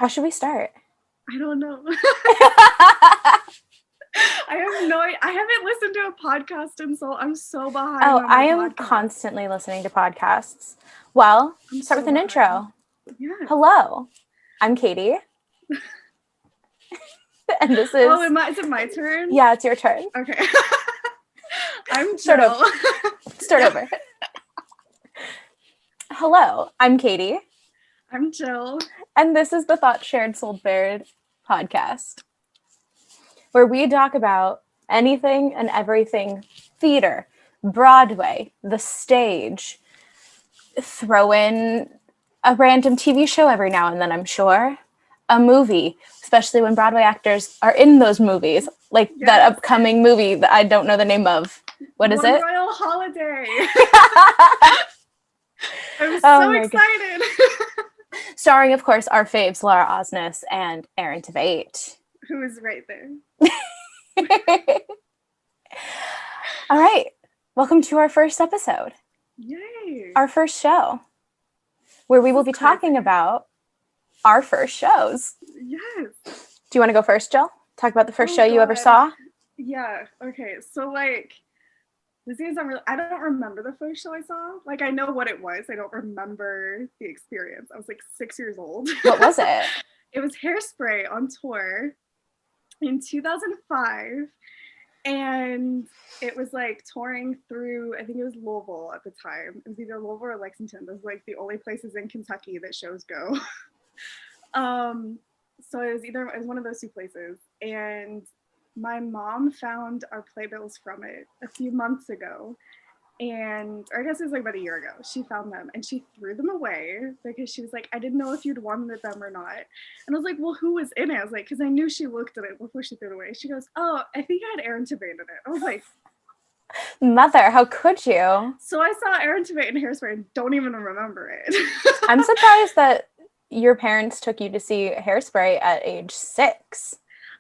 How should we start? I don't know. I have no I haven't listened to a podcast in so I'm so behind Oh, on I my am podcast. constantly listening to podcasts. Well, I'm start so with an behind. intro. Yes. Hello, I'm Katie. And this Oh, is, is it my turn? yeah, it's your turn. Okay. I'm Start over. Jill. Start over. Hello, I'm Katie. I'm Jill. And this is the Thought Shared Sold Bared podcast, where we talk about anything and everything theater, Broadway, the stage, throw in a random TV show every now and then, I'm sure, a movie, especially when Broadway actors are in those movies, like Yes. that upcoming movie that I don't know the name of. What is One it? Royal Holiday. I'm Oh so my God. excited. Starring, of course, our faves, Laura Osnes and Aaron Tveit. Who is right there? All right. Welcome to our first episode, Yay. our first show, where we will be Crazy. talking about our first shows. Yes. Do you want to go first, Jill? Talk about the first Oh, show you ever God. saw? Yeah. Okay. So like this is I don't remember the first show I saw. Like I know what it was. I don't remember the experience. I was like 6 years old. What was it? It was Hairspray on tour in 2005. And it was like touring through, I think it was Louisville at the time. It was either Louisville or Lexington. Those were like the only places in Kentucky that shows go. So it was one of those two places. And my mom found our playbills from it a few months ago. Or I guess it was like about a year ago. She found them and she threw them away because she was like, I didn't know if you'd wanted them or not. And I was like, well, who was in it? I was like, because I knew she looked at it before she threw it away. She goes, oh, I think I had Aaron Tveit in it. I was like, Mother, how could you? so I saw Aaron Tveit in Hairspray and don't even remember it. I'm surprised that your parents took you to see Hairspray at age 6.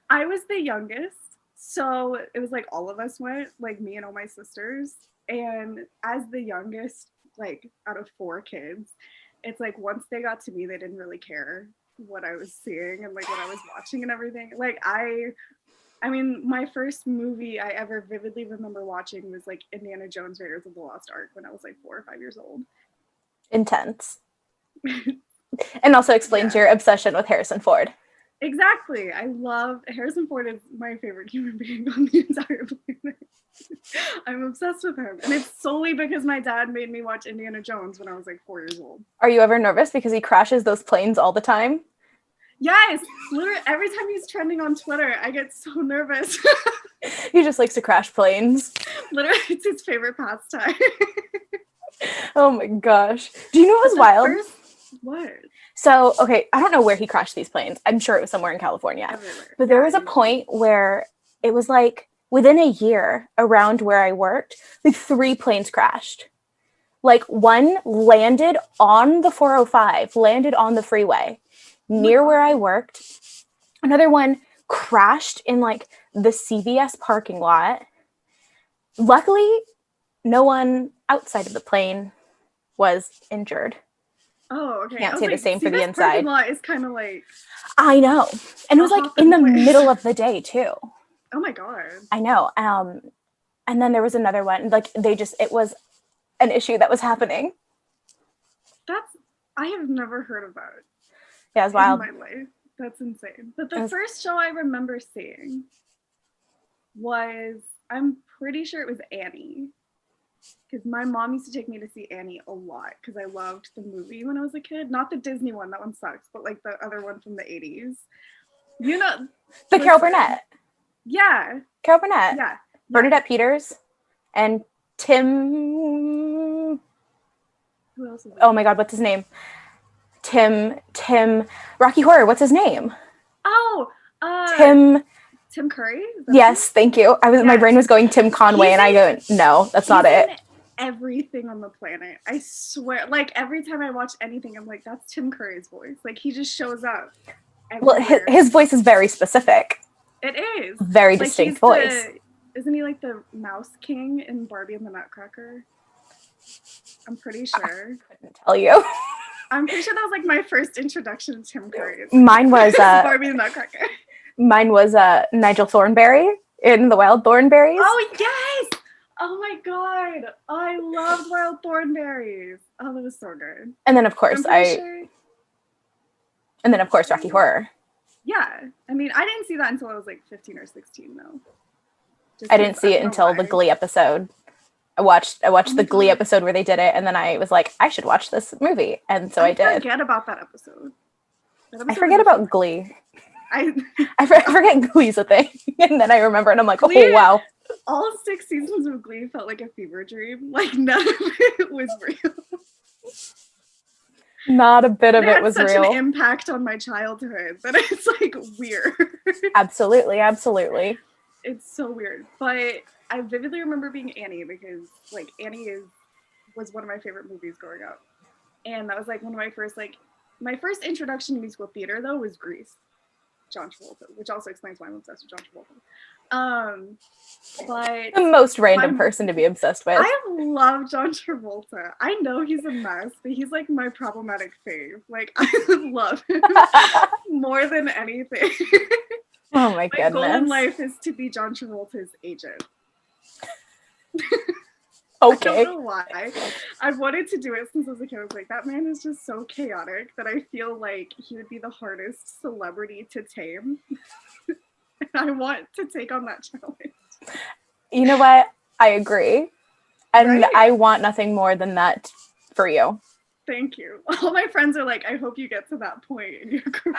I was the youngest. So it was like all of us went, like me and all my sisters. And as the youngest, like out of 4 kids, it's like once they got to me, they didn't really care what I was seeing and like what I was watching and everything. Like I mean, my first movie I ever vividly remember watching was like Indiana Jones Raiders of the Lost Ark when I was like 4 or 5 years old. Intense. And also explains your obsession with Harrison Ford. Exactly. I love Harrison Ford is my favorite human being on the entire planet. I'm obsessed with him. And it's solely because my dad made me watch Indiana Jones when I was like 4 years old. Are you ever nervous because he crashes those planes all the time? Yes. Literally every time he's trending on Twitter, I get so nervous. He just likes to crash planes. Literally, it's his favorite pastime. Oh my gosh. Do you know what was wild? What? So, okay, I don't know where he crashed these planes. I'm sure it was somewhere in California. Everywhere. But there was a point where it was like within a year around where I worked, like 3 planes crashed. Like one landed on the 405, landed on the freeway near where I worked. Another one crashed in like the CVS parking lot. Luckily, no one outside of the plane was injured. Oh, okay. Can't say the same for the inside. Parking lot is kind of like. I know, and it was like in the middle of the day too. Oh my God. I know. And then there was another one. Like it was an issue that was happening. I have never heard of that. Yeah, it was wild. In my life. That's insane. But the first show I remember seeing was, I'm pretty sure it was Annie. Because my mom used to take me to see Annie a lot because I loved the movie when I was a kid. Not the Disney one, that one sucks, but like the other one from the 80s. You know, the Carol Burnett. Yeah. Carol Burnett. Yeah. Bernadette Peters and Tim. Who else is Oh my God, what's his name? Tim Rocky Horror. What's his name? Oh, Tim Curry? Yes, thank you. My brain was going Tim Conway, and I go, no, that's not it. Everything on the planet. I swear. Like every time I watch anything, I'm like, that's Tim Curry's voice. Like he just shows up. Everywhere. Well, his voice is very specific. It is. Very distinct voice. Isn't he like the Mouse King in Barbie and the Nutcracker? I'm pretty sure. I couldn't tell you. I'm pretty sure that was like my first introduction to Tim Curry. Mine was Barbie the Nutcracker. Nigel Thornberry in The Wild Thornberries. Oh yes! Oh my god! I loved Wild Thornberries. Oh, that was so good. And then of course Rocky Horror. Yeah, I mean, I didn't see that until I was like 15 or 16, though. I didn't see it until the Glee episode. I watched the Glee episode where they did it, and then I was like, I should watch this movie, and so I did. I forget about that episode. I forget about Glee. I forget Glee's a thing, and then I remember, and I'm like, Glee, oh wow! All 6 seasons of Glee felt like a fever dream. Like none of it was real. Not a bit of it was such real. An impact on my childhood that it's like weird. Absolutely. It's so weird, but I vividly remember being Annie because like Annie was one of my favorite movies growing up, and that was like one of my first introduction to musical theater though was Grease, John Travolta, which also explains why I'm obsessed with John Travolta. But the most random person to be obsessed with. I love John Travolta. I know he's a mess, but he's like my problematic fave. Like I love him more than anything. Oh my goodness. My goal in life is to be John Travolta's agent. Okay. I don't know why. I've wanted to do it since I was a kid. I was like, that man is just so chaotic that I feel like he would be the hardest celebrity to tame. And I want to take on that challenge. You know what? I agree. And right? I want nothing more than that for you. Thank you. All my friends are like, I hope you get to that point in your career.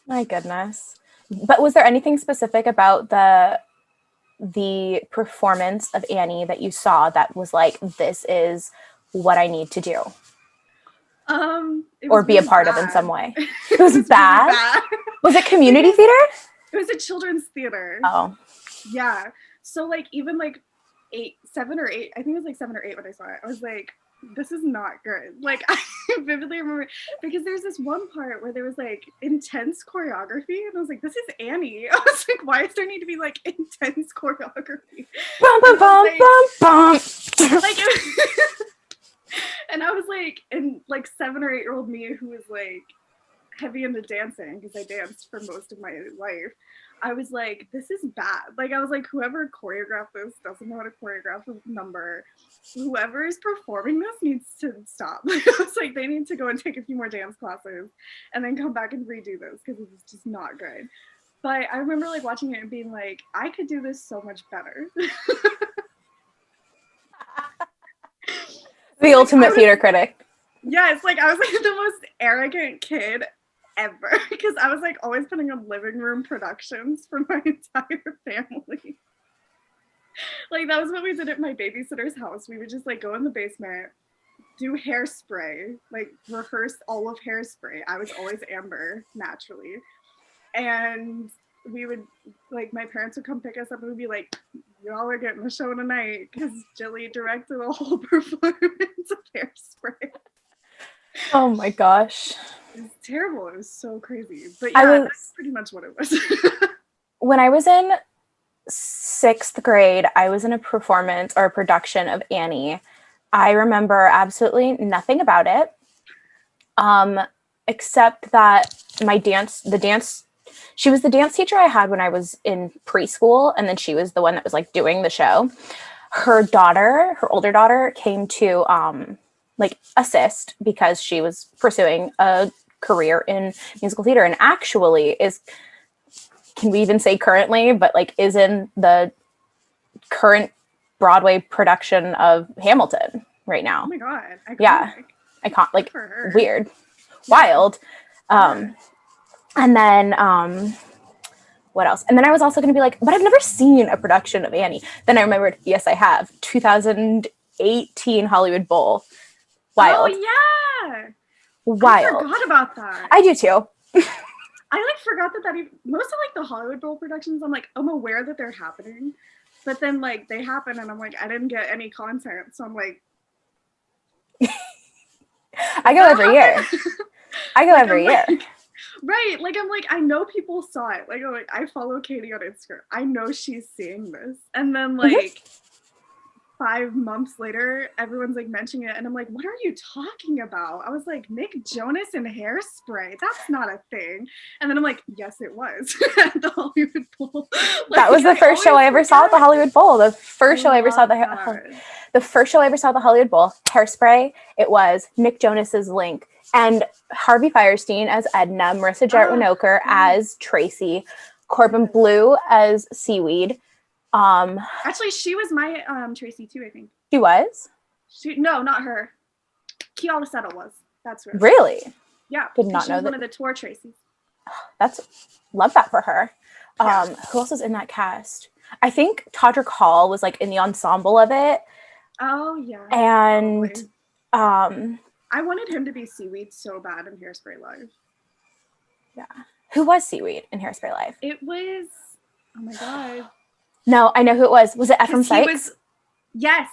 My goodness. But was there anything specific about the performance of Annie that you saw that was like, this is what I need to do? Or be a part of in some way? It was bad? Really bad. Was it community theater? It was a children's theater. Oh. Yeah. So like even like 7 or 8, I think it was like 7 or 8 when I saw it. I was like, this is not good. Like I vividly remember because there's this one part where there was like intense choreography and I was like, this is Annie. I was like, why does there need to be like intense choreography? Bum, bum, bum, bum, bum. Like and I was like, and like 7 or 8-year-old me who was like heavy into dancing because I danced for most of my life. I was like, this is bad. Like, I was like, whoever choreographed this doesn't know how to choreograph a number. Whoever is performing this needs to stop. I was like, they need to go and take a few more dance classes and then come back and redo this because it was just not good. But I remember like watching it and being like, I could do this so much better. The ultimate theater critic. Yeah, it's like I was like the most arrogant kid ever because I was like always putting on living room productions for my entire family. Like that was what we did at my babysitter's house. We would just like go in the basement, do Hairspray, like rehearse all of Hairspray. I was always Amber naturally, and we would like my parents would come pick us up and we'd be like, y'all are getting the show tonight because Jilly directed a whole performance of Hairspray. Oh my gosh. It was terrible. It was so crazy. But yeah, that's pretty much what it was. When I was in 6th grade, I was in a performance or a production of Annie. I remember absolutely nothing about it, except that she was the dance teacher I had when I was in preschool, and then she was the one that was like doing the show. Her older daughter, came to like assist because she was pursuing a career in musical theater and actually can we even say currently, but like is in the current Broadway production of Hamilton right now. Oh my God. Iconic. Yeah. I can't like weird, wild. And then, what else? And then I was also going to be like, but I've never seen a production of Annie. Then I remembered, yes, I have. 2018 Hollywood Bowl. Wild. Oh, yeah. Wild. I forgot about that. I do too. I like forgot that even, most of like the Hollywood Bowl productions, I'm aware that they're happening, but then like they happen and I'm like, I didn't get any content. So I'm like, I go every year. Right. Like, I'm like, I know people saw it. Like, I follow Katie on Instagram. I know she's seeing this. And then like 5 months later, everyone's like mentioning it, and I'm like, what are you talking about? I was like, Nick Jonas and Hairspray, that's not a thing. And then I'm like, yes, it was at the Hollywood Bowl. That was the first show I ever saw at the Hollywood Bowl. The first show I ever saw the first show I ever saw at the Hollywood Bowl, Hairspray. It was Nick Jonas's Link and Harvey Fierstein as Edna, Marissa Jarrett Winokur as Tracy, Corbin Bleu as Seaweed. Actually, she was my Tracy too, I think. She was? No, not her. Keala Settle was. That's right. Really? Yeah. Did not know that. One of the tour Tracys. Love that for her. Yeah. Who else was in that cast? I think Todrick Hall was like in the ensemble of it. Oh yeah. And I wanted him to be Seaweed so bad in Hairspray Live. Yeah. Who was Seaweed in Hairspray Live? It was, oh my God. No, I know who it was. Was it Ephraim Sykes? Yes.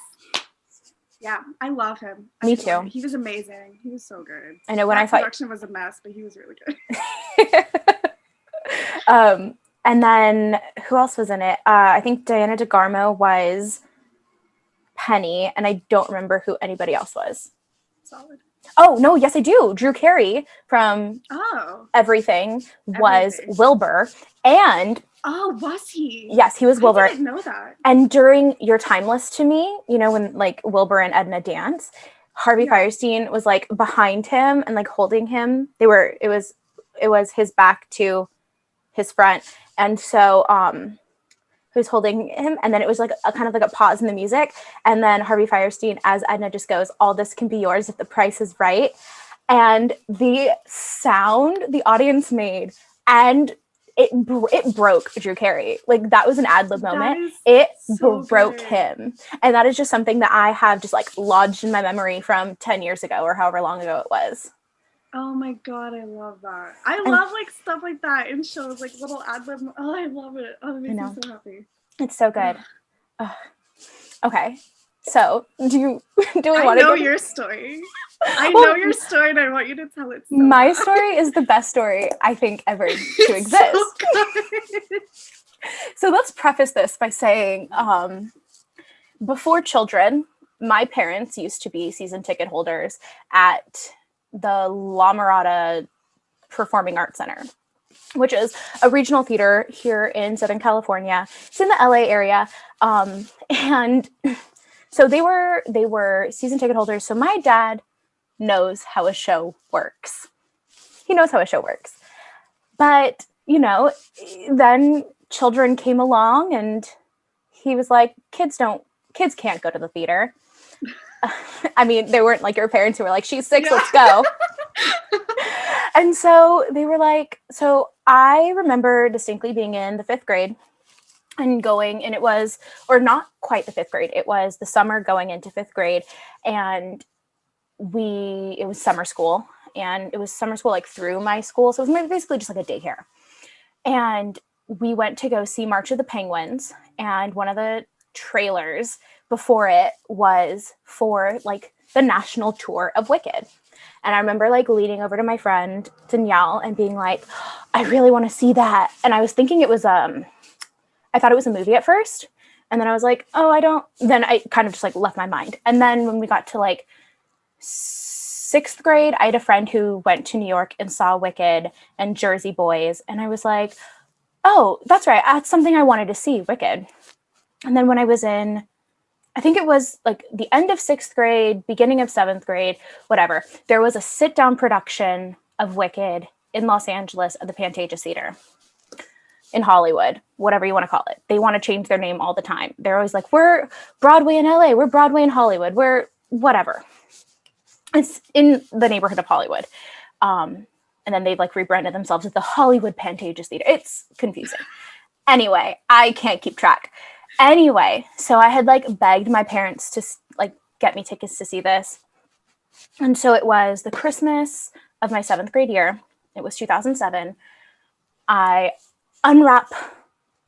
Yeah, I love him. Me too. He was amazing. He was so good. I know when I thought production was a mess, but he was really good. And then who else was in it? I think Diana DeGarmo was Penny, and I don't remember who anybody else was. Solid. Oh, no, yes, I do. Drew Carey from Everything was Wilbur. And was he? Yes, he was Wilbur. I didn't know that. And during You're Timeless to Me, you know, when like Wilbur and Edna dance, Harvey Fierstein was like behind him and like holding him. It was his back to his front. And so who's holding him, and then it was like a kind of like a pause in the music, and then Harvey Fierstein as Edna just goes, "All this can be yours if the price is right." And the sound the audience made, and it broke Drew Carey. Like that was an ad-lib moment. It so broke good. Him. And that is just something that I have just like lodged in my memory from 10 years ago or however long ago it was. Oh my God, I love that. I love like stuff like that in shows, like little ad-lib. Oh, I love it. Oh, it makes me so happy. It's so good. Okay. So, do we want to know your story. I know your story, and I want you to tell it. My story is the best story I think ever to exist. So let's preface this by saying, before children, my parents used to be season ticket holders at the La Mirada Performing Arts Center, which is a regional theater here in Southern California. It's in the LA area. And so they were season ticket holders. So my dad knows how a show works. He knows how a show works. But, you know, then children came along and he was like, kids can't go to the theater. I mean, they weren't like your parents who were like, she's 6, let's go. And so they were like, so I remember distinctly being in the 5th grade and going, and it was, or not quite the 5th grade, it was the summer going into 5th grade. And it was summer school, and it was summer school like through my school. So it was basically just like a daycare. And we went to go see March of the Penguins, and one of the trailers before it was for like the national tour of Wicked. And I remember like leaning over to my friend Danielle and being like, I really want to see that. And I was thinking it was I thought it was a movie at first, and then I was like, then I kind of just like left my mind. And then when we got to like 6th grade, I had a friend who went to New York and saw Wicked and Jersey Boys, and I was like, oh, that's right, that's something I wanted to see, Wicked. And then when I was in, I think it was like the end of 6th grade, beginning of 7th grade, whatever, there was a sit-down production of Wicked in Los Angeles at the Pantages Theater in Hollywood, whatever you want to call it. They want to change their name all the time. They're always like, we're Broadway in LA, we're Broadway in Hollywood, we're whatever. It's in the neighborhood of Hollywood. And then they've like rebranded themselves as the Hollywood Pantages Theater. It's confusing. Anyway, I can't keep track. Anyway, so I had like begged my parents to like get me tickets to see this. And so it was the Christmas of my 7th grade year. It was 2007. I unwrap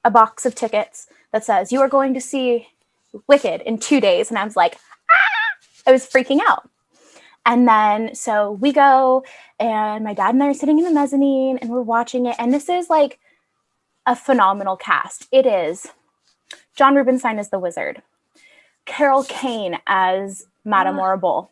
a box of tickets that says, you are going to see Wicked in 2 days. And I was like, I was freaking out. And then, so we go, and my dad and I are sitting in the mezzanine, and we're watching it. And this is like a phenomenal cast. It is John Rubinstein as the Wizard, Carol Kane as Madame Ugh, Orrible,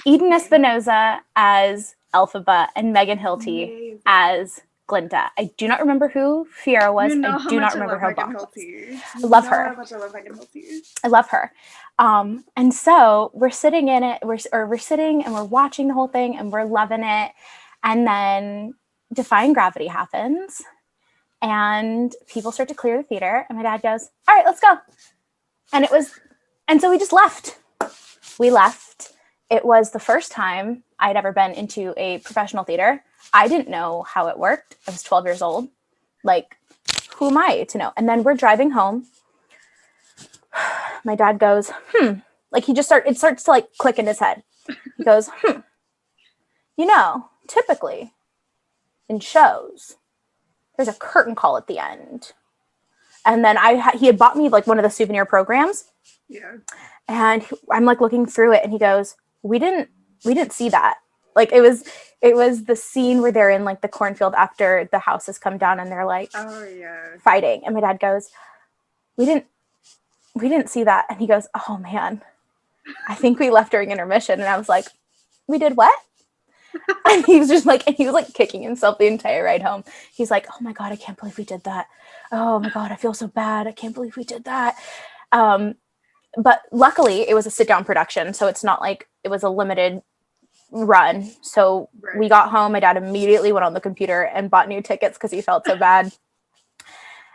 Eden okay. Espinosa as Elphaba, and Megan Hilty Amazing. as Glinda. I do not remember who Fiera You was. know I how do not much I remember love who Megan Bach was. Hilty. I You love know how her. much I love Megan Hilty. I love her. And so we're sitting in it, we're sitting and we're watching the whole thing and we're loving it. And then Defying Gravity happens and people start to clear the theater. And my dad goes, "All right, let's go." And so we just left. We left. It was the first time I'd ever been into a professional theater. I didn't know how it worked. I was 12 years old. Like, who am I to know? And then we're driving home. My dad goes, like it starts to like click in his head. He goes, typically in shows, there's a curtain call at the end. And then he had bought me like one of the souvenir programs. Yeah. And I'm like looking through it and he goes, we didn't see that. Like it was the scene where they're in like the cornfield after the house has come down and they're like Oh yeah. fighting. And my dad goes, we didn't see that. And he goes, oh man, I think we left during intermission. And I was like, we did what? And he was like kicking himself the entire ride home. He's like, oh my God, I can't believe we did that. Oh my God, I feel so bad. I can't believe we did that. But luckily it was a sit down production. So it's not like it was a limited run. So Right. we got home. My dad immediately went on the computer and bought new tickets because he felt so bad.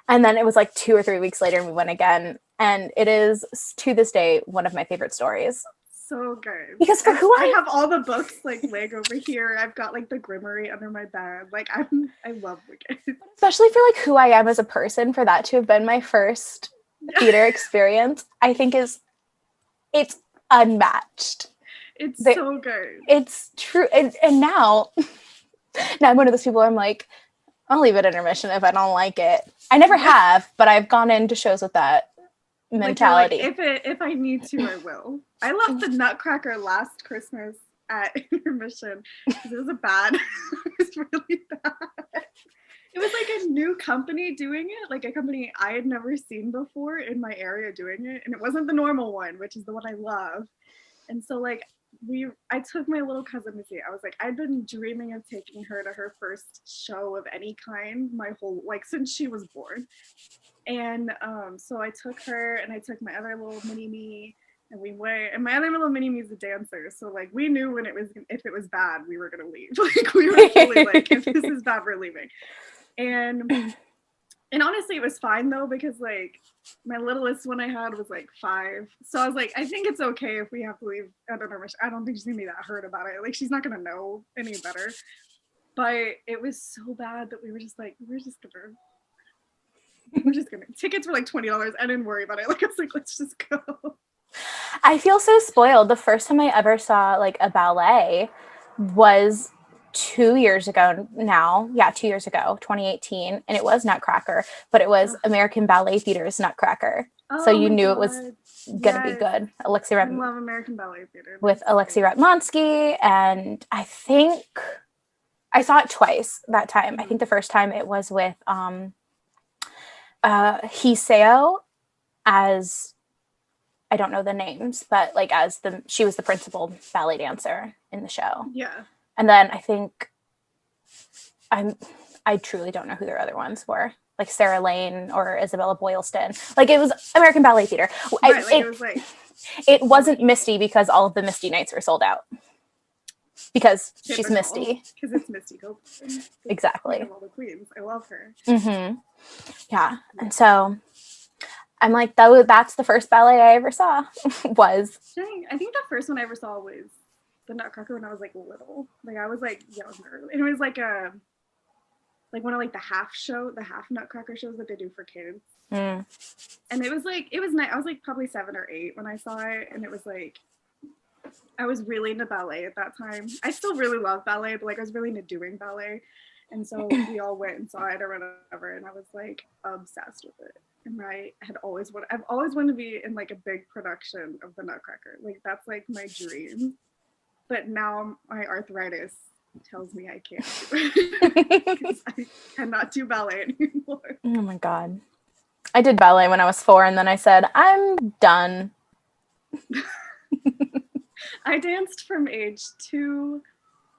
And then it was like 2 or 3 weeks later and we went again. And it is to this day one of my favorite stories. So good. Because for who I have all the books like laying over here. I've got like the Grimmery under my bed. Like I love Wicked. Especially for like who I am as a person, for that to have been my first theater experience, I think it's unmatched. It's so good. It's true. And now I'm one of those people where I'm like, I'll leave it intermission if I don't like it. I never have, but I've gone into shows with that mentality. Like if I need to, I will. I left the Nutcracker last Christmas at intermission because it was it was really bad. It was like a new company doing it, like a company I had never seen before in my area doing it, and it wasn't the normal one, which is the one I love. And so like I took my little cousin to see it. I was like, I'd been dreaming of taking her to her first show of any kind my whole since she was born. And so I took her and I took my other little mini me and we went, and my other little mini me is a dancer. So like we knew if it was bad, we were gonna leave. Like we were fully like, if this is bad, we're leaving. And honestly, it was fine though, because like my littlest one I had was like 5. So I was like, I think it's okay if we have to leave at intermission. I don't think she's gonna be that hurt about it. Like she's not gonna know any better. But it was so bad that we were just like, we're just gonna tickets were like $20. I didn't worry about it. Like I was like, let's just go. I feel so spoiled. The first time I ever saw like a ballet was 2 years ago now. Yeah, 2 years ago, 2018. And it was Nutcracker, but it was American Ballet Theater's Nutcracker. So you knew it was going to be good. I love American Ballet Theater. With Alexei Ratmansky. And I think I saw it twice that time. I think the first time it was with Hiseo as, I don't know the names, but like she was the principal ballet dancer in the show. Yeah. And then I think I truly don't know who their other ones were, like Sarah Lane or Isabella Boylston. Like it was American Ballet Theater. Right, it wasn't Misty because all of the Misty nights were sold out. Because she's Misty. Because it's Misty Copeland. Exactly. All the queens. I love her. Mm-hmm. Yeah. And so I'm like, that's the first ballet I ever saw was. Dang, I think the first one I ever saw was the Nutcracker when I was like little. Like I was like younger. And it was like one of like the half Nutcracker shows that they do for kids. Mm. And it was nice. I was like probably 7 or 8 when I saw it, and it was like I was really into ballet at that time. I still really love ballet, but like I was really into doing ballet. And so we all went and saw it or whatever, and I was like obsessed with it. And I've always wanted to be in like a big production of the Nutcracker. Like that's like my dream. But now my arthritis tells me I can't do it because I cannot do ballet anymore. Oh my God. I did ballet when I was 4, and then I said, I'm done. I danced from age 2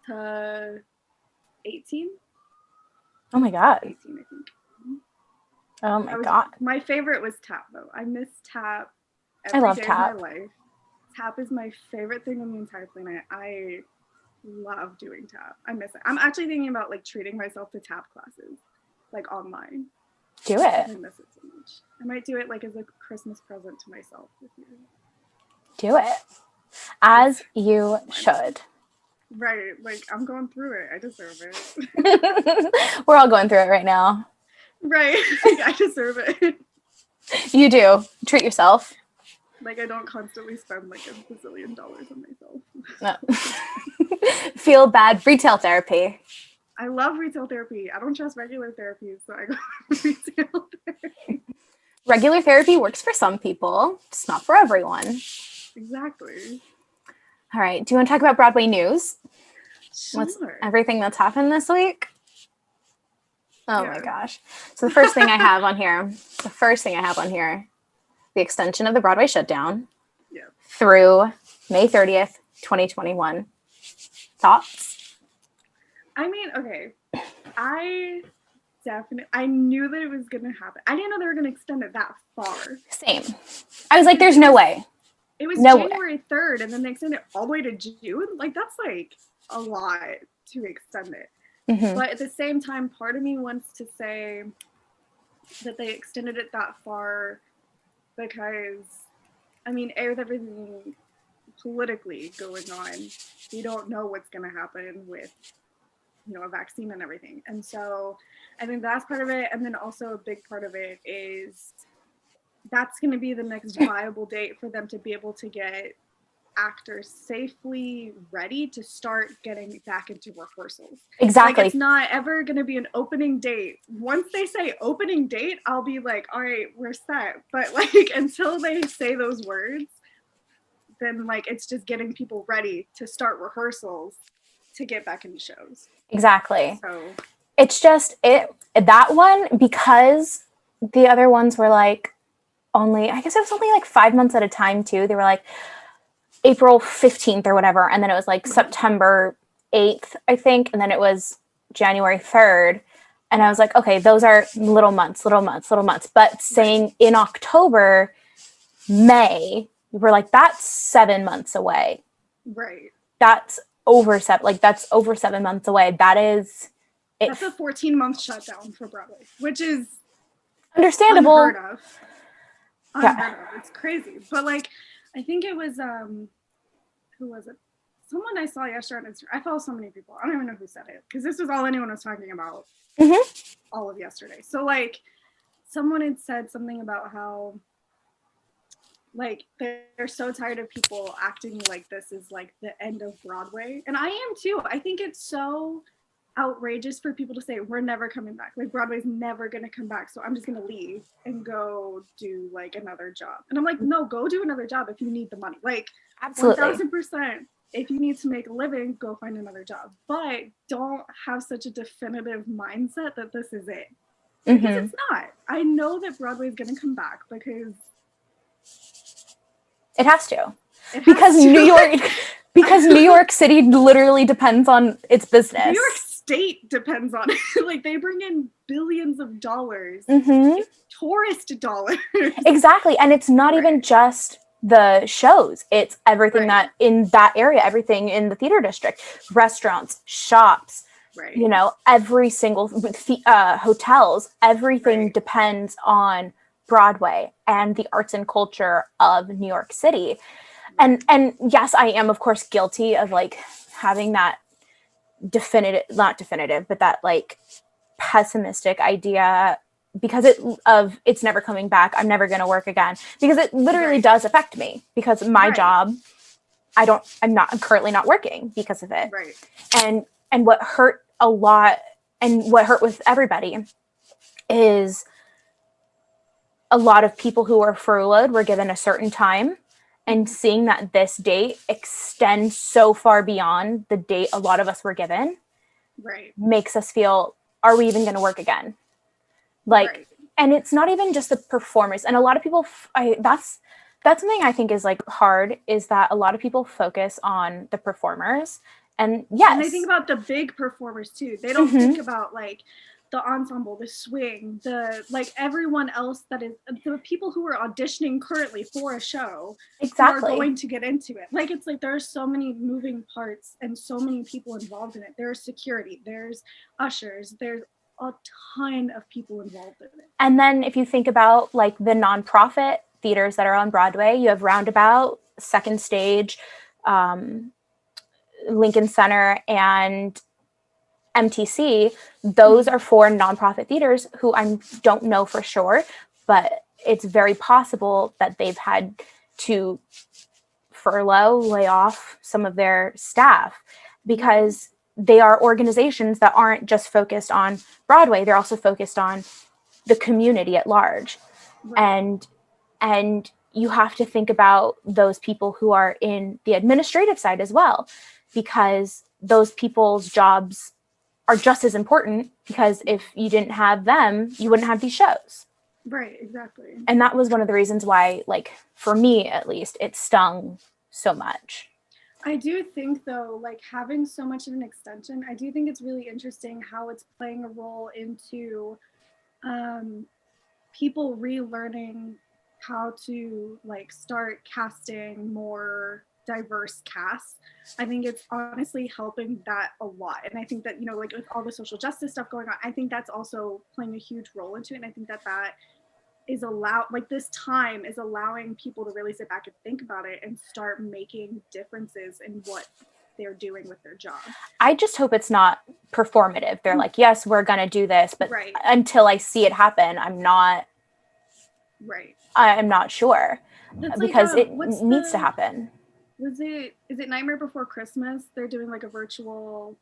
to 18. Oh my God. 18, I think. Oh my God. My favorite was tap though. I miss tap I every love day tap. of my life. Tap is my favorite thing on the entire planet. I love doing tap. I miss it. I'm actually thinking about like treating myself to tap classes, like online. Do I it. miss it so much. I might do it like as a Christmas present to myself this year. Do it. As you should. Right. Like I'm going through it. I deserve it. We're all going through it right now. Right. I deserve it. You do. Treat yourself. Like I don't constantly spend like $1 bazillion on myself. No. Feel bad. Retail therapy. I love retail therapy. I don't trust regular therapy, so I go retail therapy. Regular therapy works for some people. It's not for everyone. Exactly. All right. Do you want to talk about Broadway news? Sure. What's everything that's happened this week? Oh Yeah. my gosh. So the first thing I have on here, the extension of the Broadway shutdown through May 30th, 2021. Thoughts? I mean, okay. I knew that it was going to happen. I didn't know they were going to extend it that far. Same. I was like, there's no way. It was No January 3rd, and then they extended it all the way to June. Like, that's like a lot to extend it. Mm-hmm. But at the same time, part of me wants to say that they extended it that far because, I mean, with everything politically going on, we don't know what's going to happen with, a vaccine and everything. And so I think that's part of it. And then also a big part of it is that's going to be the next viable date for them to be able to get actors safely ready to start getting back into rehearsals. Exactly. Like, it's not ever going to be an opening date. Once they say opening date, I'll be like, all right, we're set. But like until they say those words, then like it's just getting people ready to start rehearsals to get back into shows. Exactly. So it's just that one, because the other ones were like I guess it was only like 5 months at a time too. They were like April 15th or whatever. And then it was like September 8th, I think. And then it was January 3rd. And I was like, okay, those are little months. But saying in October, May, we're like, that's 7 months away. Right. That's over 7 months away. That's a 14-month shutdown for Broadway, which is understandable. Unheard of. It's crazy. But like, I think it was who was it? Someone I saw yesterday on Instagram. I follow so many people. I don't even know who said it because this was all anyone was talking about all of yesterday. So like, someone had said something about how like they're so tired of people acting like this is like the end of Broadway, and I am too. I think it's so outrageous for people to say we're never coming back. Like Broadway's never gonna come back, so I'm just gonna leave and go do like another job. And I'm like, no, go do another job if you need the money. Like, absolutely, 1000%. If you need to make a living, go find another job. But don't have such a definitive mindset that this is it. Because it's not. I know that Broadway's gonna come back because it has to. Because New York City literally depends on its business. New York State depends on it. Like they bring in billions of dollars, tourist dollars. Exactly, and it's not even just the shows. It's everything that in that area, everything in the theater district, restaurants, shops. Right. Every single hotels. Everything depends on Broadway and the arts and culture of New York City. And yes, I am of course guilty of like having that not definitive, but that like pessimistic idea because it's never coming back. I'm never going to work again because it literally does affect me because my job, I'm currently not working because of it. Right. And what hurt a lot and what hurt with everybody is a lot of people who were furloughed were given a certain time, and seeing that this date extends so far beyond the date a lot of us were given makes us feel, are we even going to work again? And it's not even just the performers. And a lot of people, that's something I think is like hard, is that a lot of people focus on the performers. And yes. And they think about the big performers too. They don't think about like the ensemble, the swing, the like everyone else that is the people who are auditioning currently for a show. Exactly. Who are going to get into it. Like it's like there are so many moving parts and so many people involved in it. There's security, there's ushers, there's a ton of people involved in it. And then if you think about like the nonprofit theaters that are on Broadway, you have Roundabout, Second Stage, Lincoln Center, and MTC. Those are four nonprofit theaters who I don't know for sure, but it's very possible that they've had to furlough, lay off some of their staff, because they are organizations that aren't just focused on Broadway. They're also focused on the community at large. Right. And you have to think about those people who are in the administrative side as well, because those people's jobs are just as important, because if you didn't have them, you wouldn't have these shows. Right, exactly. And that was one of the reasons why, like, for me at least, it stung so much. I do think, though, like having so much of an extension, I do think it's really interesting how it's playing a role into people relearning how to like start casting more diverse casts. I think it's honestly helping that a lot. And I think that, you know, like with all the social justice stuff going on, I think that's also playing a huge role into it. And I think that that is this time is allowing people to really sit back and think about it and start making differences in what they're doing with their job. I just hope it's not performative. They're like, yes, we're going to do this, but until I see it happen, I'm not sure. That's because it needs to happen. Is it Nightmare Before Christmas? They're doing like a virtual,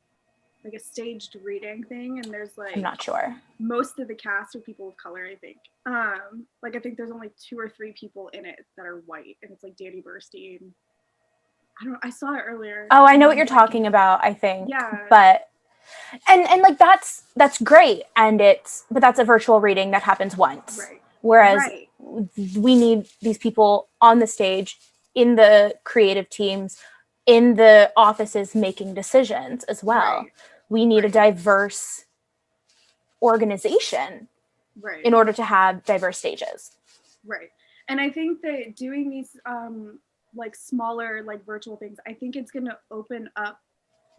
like a staged reading thing, and there's like, I'm not sure. Most of the cast are people of color, I think. Like I think there's only 2 or 3 people in it that are white, and it's like Danny Burstein. I saw it earlier. Oh, I know what you're talking about, I think. Yeah. But and like that's great, but that's a virtual reading that happens once. Right. Whereas we need these people on the stage, in the creative teams, in the offices making decisions as well. Right. We need a diverse organization in order to have diverse stages. Right. And I think that doing these like smaller like virtual things, I think it's going to open up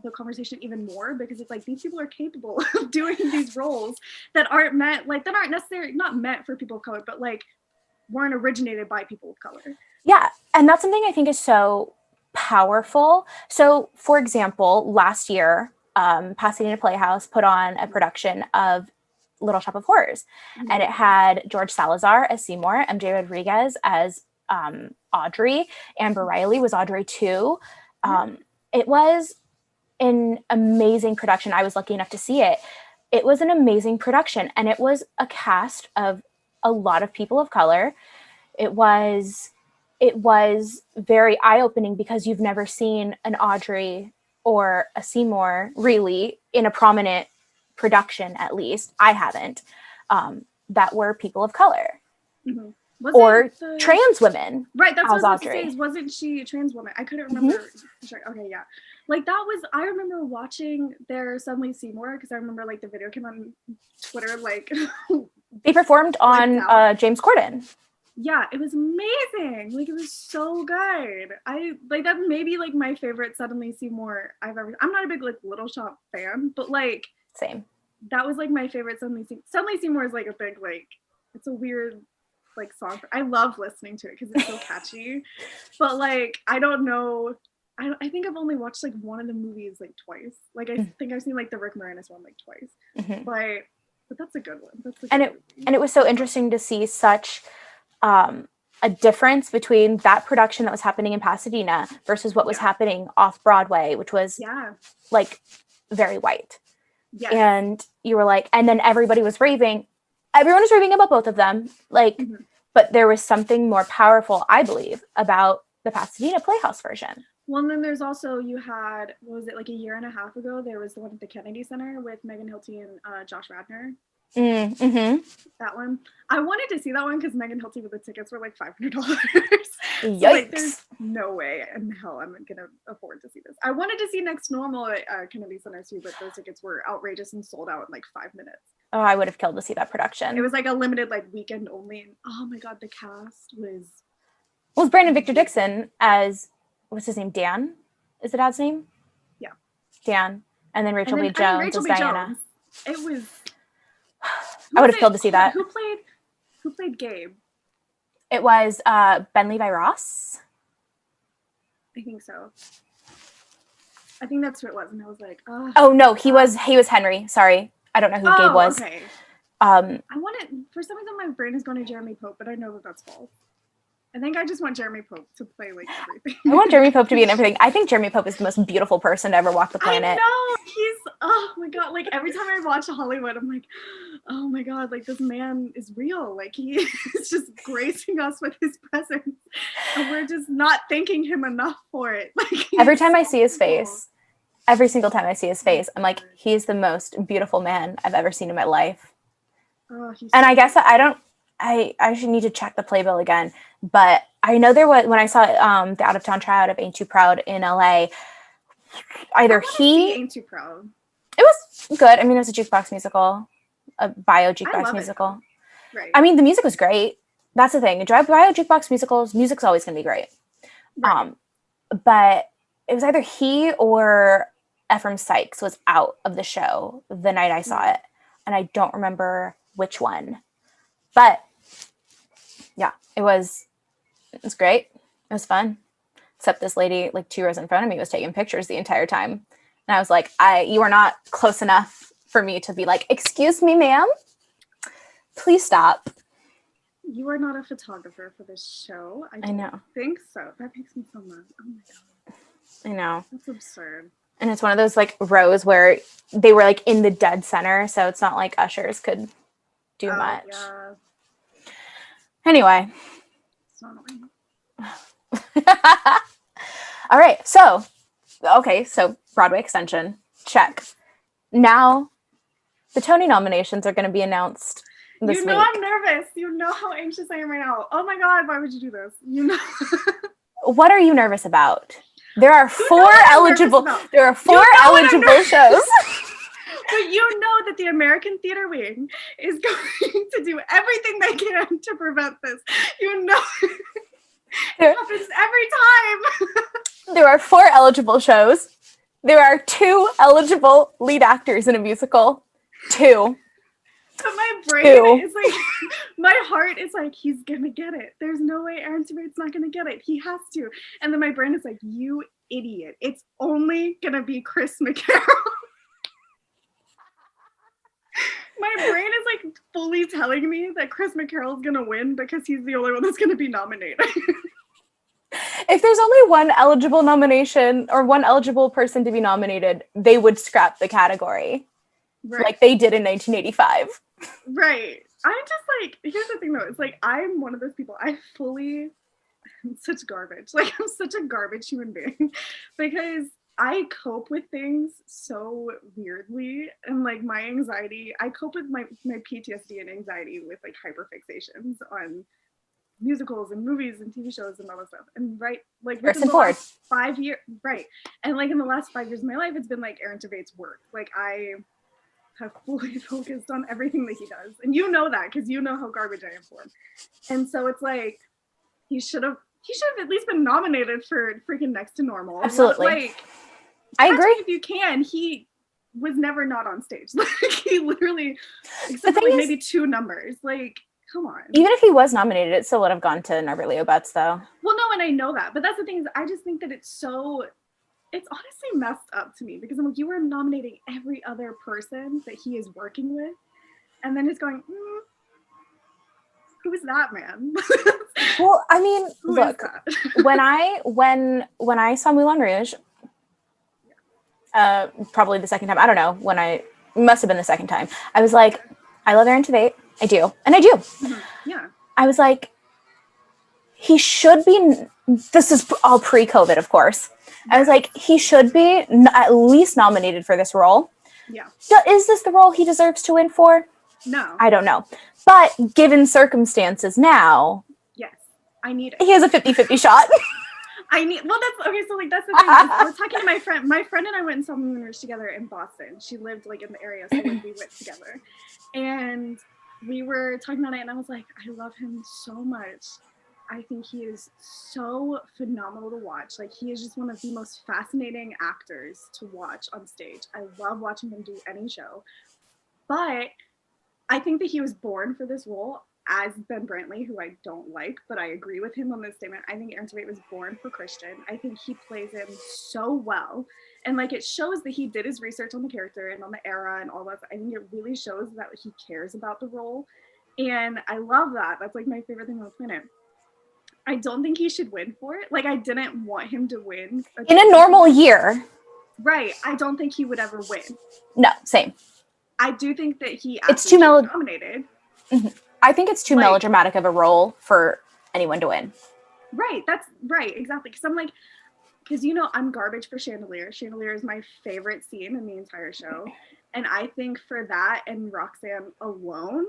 the conversation even more, because it's like these people are capable of doing these roles that aren't necessarily not meant for people of color, but like weren't originated by people of color. Yeah. And that's something I think is so powerful. So for example, last year, Pasadena Playhouse put on a production of Little Shop of Horrors, and it had George Salazar as Seymour, MJ Rodriguez as Audrey, Amber Riley was Audrey too. It was an amazing production. I was lucky enough to see it. It was an amazing production, and it was a cast of a lot of people of color. It was very eye-opening, because you've never seen an Audrey or a Seymour really in a prominent production, at least I haven't, that were people of color. Mm-hmm. Or trans women. Right, that's what I was going to say. Wasn't she a trans woman? I couldn't remember. Mm-hmm. Okay, yeah. Like I remember watching their Suddenly Seymour, because I remember like the video came on Twitter, like. They performed on James Corden. Yeah, it was amazing. Like it was so good. I like that maybe like my favorite Suddenly Seymour I've ever. I'm not a big like Little Shop fan, but like same. That was like my favorite Suddenly Seymour. Suddenly Seymour is like a big like it's a weird like song. I love listening to it because it's so catchy. But like I don't know. I think I've only watched like one of the movies like twice. Like I think I've seen like the Rick Moranis one like twice. Mm-hmm. But that's a good one. And it was so interesting to see such a difference between that production that was happening in Pasadena versus what was happening off Broadway, which was like very white. Yes. And you were like, and then everyone was raving about both of them. Like, but there was something more powerful, I believe, about the Pasadena Playhouse version. Well, and then there's also, you had, what was it, like a year and a half ago, there was the one at the Kennedy Center with Megan Hilty and Josh Radnor. Mm-hmm. That one. I wanted to see that one because Megan Hilty with the tickets were like $500. So like, there's Yikes. no way in hell I'm gonna afford to see this. I wanted to see Next Normal at Kennedy Center too, but those tickets were outrageous and sold out in like 5 minutes. Oh, I would have killed to see that production. It was like a limited like weekend only. And oh my god, the cast was. Well, it's Brandon Victor Dixon as, what's his name? Dan? Is the dad's name? Yeah. Dan. And then Rachel And B. then, Jones Rachel as B. Diana. Jones. It was. I would have killed to see that. Who played Gabe? It was Ben Levi Ross. I think so. I think that's what it was, and I was like, oh no, he was Henry. Sorry, I don't know who Gabe was. Okay. I wanted, for some reason, my brain is going to Jeremy Pope, but I know that that's false. I think I just want Jeremy Pope to play like everything. I want Jeremy Pope to be in everything. I think Jeremy Pope is the most beautiful person to ever walk the planet. I know, he's, oh my god, like every time I watch Hollywood, I'm like, oh my god, like this man is real. Like he is just gracing us with his presence, and we're just not thanking him enough for it. Like every time I see his face, every single time I see his face, I'm like, he's the most beautiful man I've ever seen in my life. Oh, and I guess I should need to check the playbill again, but I know there was, when I saw the out of town tryout of Ain't Too Proud in LA, either he Ain't Too Proud. It was good. I mean, it was a jukebox musical, a bio jukebox musical. Right. I mean, the music was great. That's the thing. Bio jukebox musicals, music's always going to be great. Right. But it was either he or Ephraim Sykes was out of the show the night I saw it, and I don't remember which one. But yeah, it was great. It was fun. Except this lady, like 2 rows in front of me, was taking pictures the entire time. And I was like, you are not close enough for me to be like, excuse me, ma'am. Please stop. You are not a photographer for this show. I know. Think so. That makes me so mad. Oh my god. I know. That's absurd. And it's one of those like rows where they were like in the dead center, so it's not like ushers could do much. Yeah. Anyway. So annoying. All right. So Broadway extension, check. Now the Tony nominations are going to be announced this week. I'm nervous. You know how anxious I am right now. Oh my god, why would you do this? You know. What are you nervous about? There are four eligible shows. But you know that the American Theater Wing is going to do everything they can to prevent this. You know. It happens every time. There are 4 eligible shows. There are 2 eligible lead actors in a musical. 2. But my brain is like, my heart is like, he's gonna get it. There's no way Aaron Tveit not gonna get it. He has to. And then my brain is like, you idiot. It's only gonna be Chris McCarroll. My brain is like fully telling me that Chris McCarroll is gonna win because he's the only one that's gonna be nominated. If there's only one eligible nomination or one eligible person to be nominated, they would scrap the category. Right. Like they did in 1985. Right. I'm just like, here's the thing though, it's like I'm one of those people, I'm such garbage. Like I'm such a garbage human being because I cope with things so weirdly, and like my anxiety, I cope with my PTSD and anxiety with like hyperfixations on musicals and movies and TV shows and all that stuff. And like within the last 5 years, right. And like in the last 5 years of my life, it's been like Aaron Tveit's work. Like I have fully focused on everything that he does. And you know that because you know how garbage I am for him. And so it's like, he should have at least been nominated for freaking Next to Normal. Absolutely. Like, I agree. If you can, he was never not on stage. Like he literally, except for like maybe 2 numbers. Like, come on. Even if he was nominated, it still would have gone to Norbert Leo Butz, though. Well, no, and I know that, but that's the thing is, I just think that it's honestly messed up to me because I'm like, you were nominating every other person that he is working with, and then it's going, who is that man? Well, I mean, look, when I saw Moulin Rouge, probably the second time, I don't know, must have been the second time, I was like, I love Aaron Tveit. I do. And I do. Mm-hmm. Yeah. I was like, he should be, this is all pre-COVID, of course. Yeah. I was like, he should be at least nominated for this role. Yeah. Is this the role he deserves to win for? No. I don't know. But given circumstances now, Yes. I need it. he has a 50-50 shot. Well, that's okay. So like that's the thing. I was talking to my friend. My friend and I went and saw Moulin Rouge together in Boston. She lived like in the area, so like we went together, and we were talking about it. And I was like, I love him so much. I think he is so phenomenal to watch. Like he is just one of the most fascinating actors to watch on stage. I love watching him do any show, but I think that he was born for this role as Ben Brantley, who I don't like, but I agree with him on this statement. I think Aaron Tveit was born for Christian. I think he plays him so well. And like it shows that he did his research on the character and on the era and all that. I think it really shows that he cares about the role. And I love that. That's like my favorite thing on the planet. I don't think he should win for it. Like I didn't want him to win. In a normal year. Right. I don't think he would ever win. No, same. I do think that it's too nominated. Mm-hmm. I think it's too melodramatic of a role for anyone to win. Right. That's right. Exactly. Because I'm like, because you know, I'm garbage for Chandelier. Chandelier is my favorite scene in the entire show. And I think for that and Roxanne alone,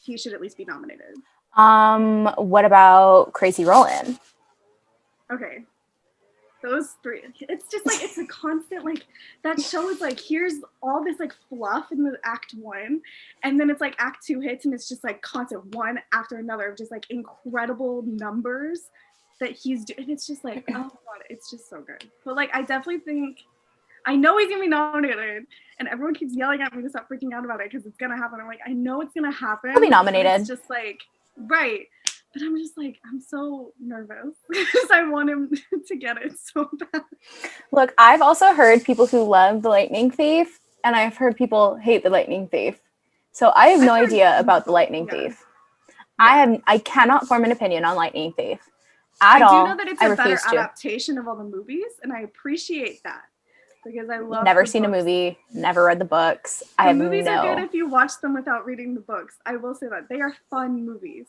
he should at least be nominated. What about Crazy Roland? Okay. Those three. It's just like, it's a constant, like, that show is like, here's all this like fluff in the act one. And then it's like act two hits and it's just like constant one after another of just like incredible numbers that he's doing. And it's just like, oh my God, it's just so good. But like, I definitely think, I know he's gonna be nominated and everyone keeps yelling at me to stop freaking out about it because it's gonna happen. I'm like, I know it's gonna happen. He'll be nominated. It's just like, right. But I'm just like, I'm so nervous because I want him to get it so bad. Look, I've also heard people who love The Lightning Thief, and I've heard people hate The Lightning Thief. So I have no idea about The Lightning Thief. I cannot form an opinion on Lightning Thief at all. I do know that it's a better adaptation of all the movies, and I appreciate that because I love. Never seen a movie, never read the books. The movies are good if you watch them without reading the books. I will say that they are fun movies.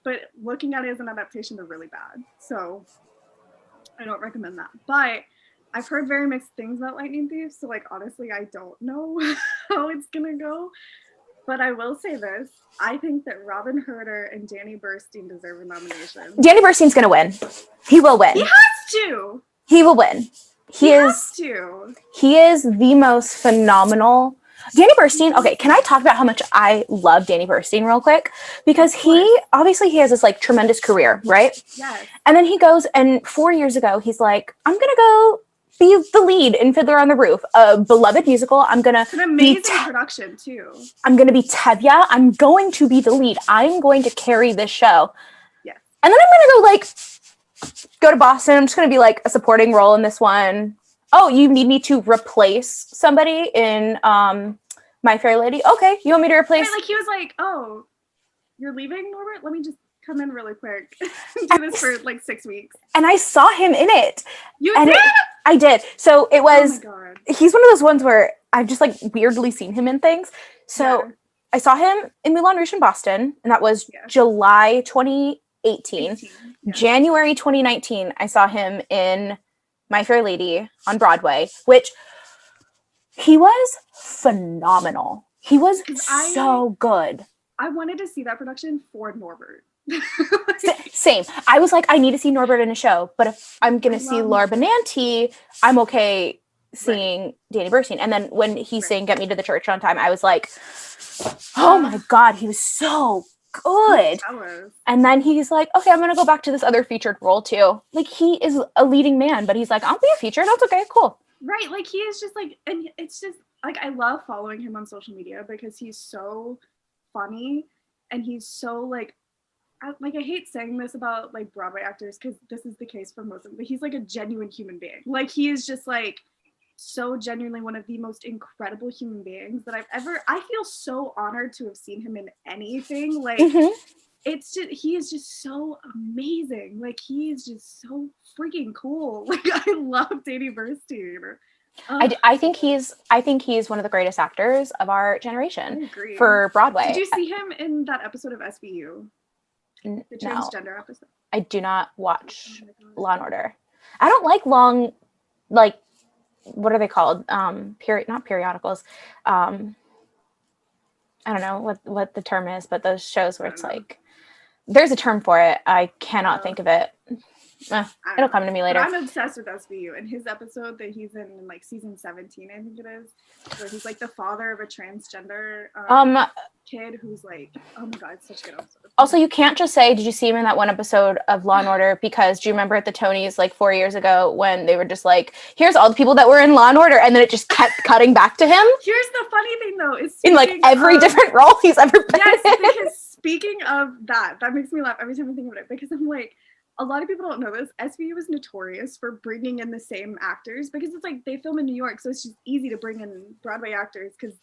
But looking at it as an adaptation, they're really bad. So I don't recommend that. But I've heard very mixed things about Lightning Thief. So like, honestly, I don't know how it's going to go. But I will say this. I think that Robin Herder and Danny Burstein deserve a nomination. Danny Burstein's going to win. He will win. He has to. He will win. He has to. He is the most phenomenal. Danny Burstein, okay, can I talk about how much I love Danny Burstein real quick? Because he has this like tremendous career, right? Yes. And then he goes, and 4 years ago, he's like, I'm going to go be the lead in Fiddler on the Roof, a beloved musical. It's an amazing production too. I'm going to be Tevye. I'm going to be the lead. I'm going to carry this show. Yeah. And then I'm going to go to Boston. I'm just going to be like a supporting role in this one. Oh, you need me to replace somebody in My Fair Lady? Okay, you want me to replace? Right, like he was like, oh, you're leaving, Norbert? Let me just come in really quick. Do this for like 6 weeks. And I saw him in it. You did? I did. So it was, oh my God. He's one of those ones where I've just like weirdly seen him in things. So I saw him in Moulin Rouge in Boston, and that was July 2018. January 2019, I saw him in My Fair Lady on Broadway, which he was phenomenal. He was so good. I wanted to see that production for Norbert. Same. I was like, I need to see Norbert in a show, but if I'm going to see Laura Benanti, I'm okay seeing Danny Burstein. And then when he sang Get Me to the Church on Time, I was like, oh my God, he was so good. And then he's like, okay, I'm going to go back to this other featured role too. Like, he is a leading man, but he's like, I'll be a feature. That's okay. Cool. Right. Like, he is just like, and it's just like, I love following him on social media because he's so funny and he's so like I hate saying this about like Broadway actors because this is the case for most of them, but he's like a genuine human being. Like, he is just like so genuinely one of the most incredible human beings that I feel so honored to have seen him in anything. Like, it's just, he is just so amazing. Like, he is just so freaking cool. Like, I love Danny Burstein. I think he's one of the greatest actors of our generation for Broadway. Did you see him in that episode of SVU? The transgender episode? I do not watch Law and Order. I don't like long, like, what are they called? Not periodicals. I don't know what the term is, but those shows I where don't it's know. like there's a term for it. I cannot think of it. I don't It'll know. come to me But later. I'm obsessed with SVU and his episode that he's in like season 17, I think it is, where he's like the father of a transgender kid who's like, oh my god, it's such a good episode. Also, you can't just say, did you see him in that one episode of Law and Order? Because do you remember at the Tonys like 4 years ago when they were just like, here's all the people that were in Law and Order, and then it just kept cutting back to him? Here's the funny thing though, is in like every different role he's ever been yes, in. because speaking of that makes me laugh every time I think of it, because I'm like, a lot of people don't know this. SVU is notorious for bringing in the same actors because it's like they film in New York, so it's just easy to bring in Broadway actors because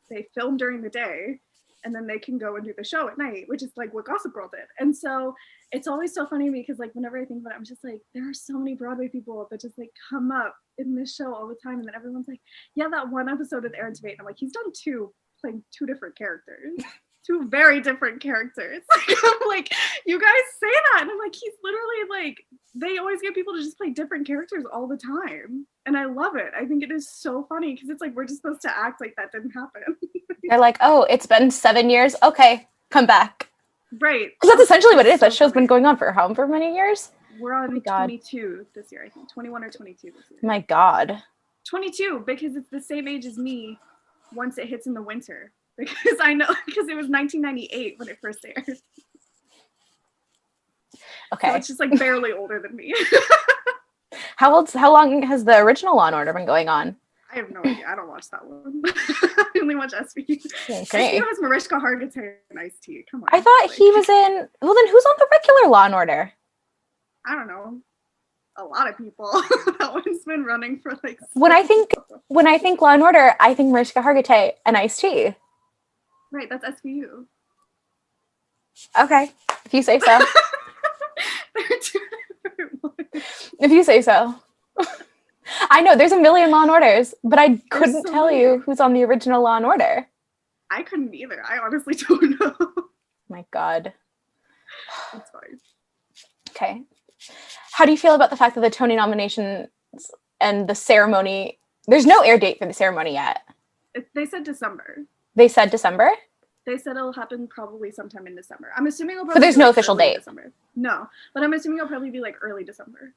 they film during the day and then they can go and do the show at night, which is like what Gossip Girl did. And so it's always so funny because like whenever I think about it, I'm just like, there are so many Broadway people that just like come up in this show all the time, and then everyone's like, yeah, that one episode with Aaron Tveit. And I'm like, he's done two, playing two different characters. Two very different characters. I'm like, you guys say that, and I'm like, he's literally like, they always get people to just play different characters all the time, and I love it. I think it is so funny because it's like we're just supposed to act like that didn't happen. They're like, oh, it's been 7 years. Okay, come back. Right. Because that's essentially what it is. That show's been going on for however many years. We're on 22 this year, I think. 21 or 22 this year. My God. 22, because it's the same age as me once it hits in the winter. Because I know, because it was 1998 when it first aired. Okay. So it's just like barely older than me. How long has the original Law and Order been going on? I have no idea. I don't watch that one. I only watch SVU. Okay. SVU has Mariska Hargitay and Ice-T. Come on. I thought he was in. Well, then who's on the regular Law and Order? I don't know. A lot of people. That one's been running for like. When I think Law and Order, I think Mariska Hargitay and Ice-T. Right, that's SVU. Okay, if you say so. If you say so. I know there's a million Law and Orders, but I couldn't tell you who's on the original Law and Order. I couldn't either. I honestly don't know. My God. It's fine. Okay. How do you feel about the fact that the Tony nominations and the ceremony, there's no air date for the ceremony yet? They said December. They said December? They said it'll happen probably sometime in December. I'm assuming it'll probably But there's no official date. December. No, but I'm assuming it'll probably be like early December.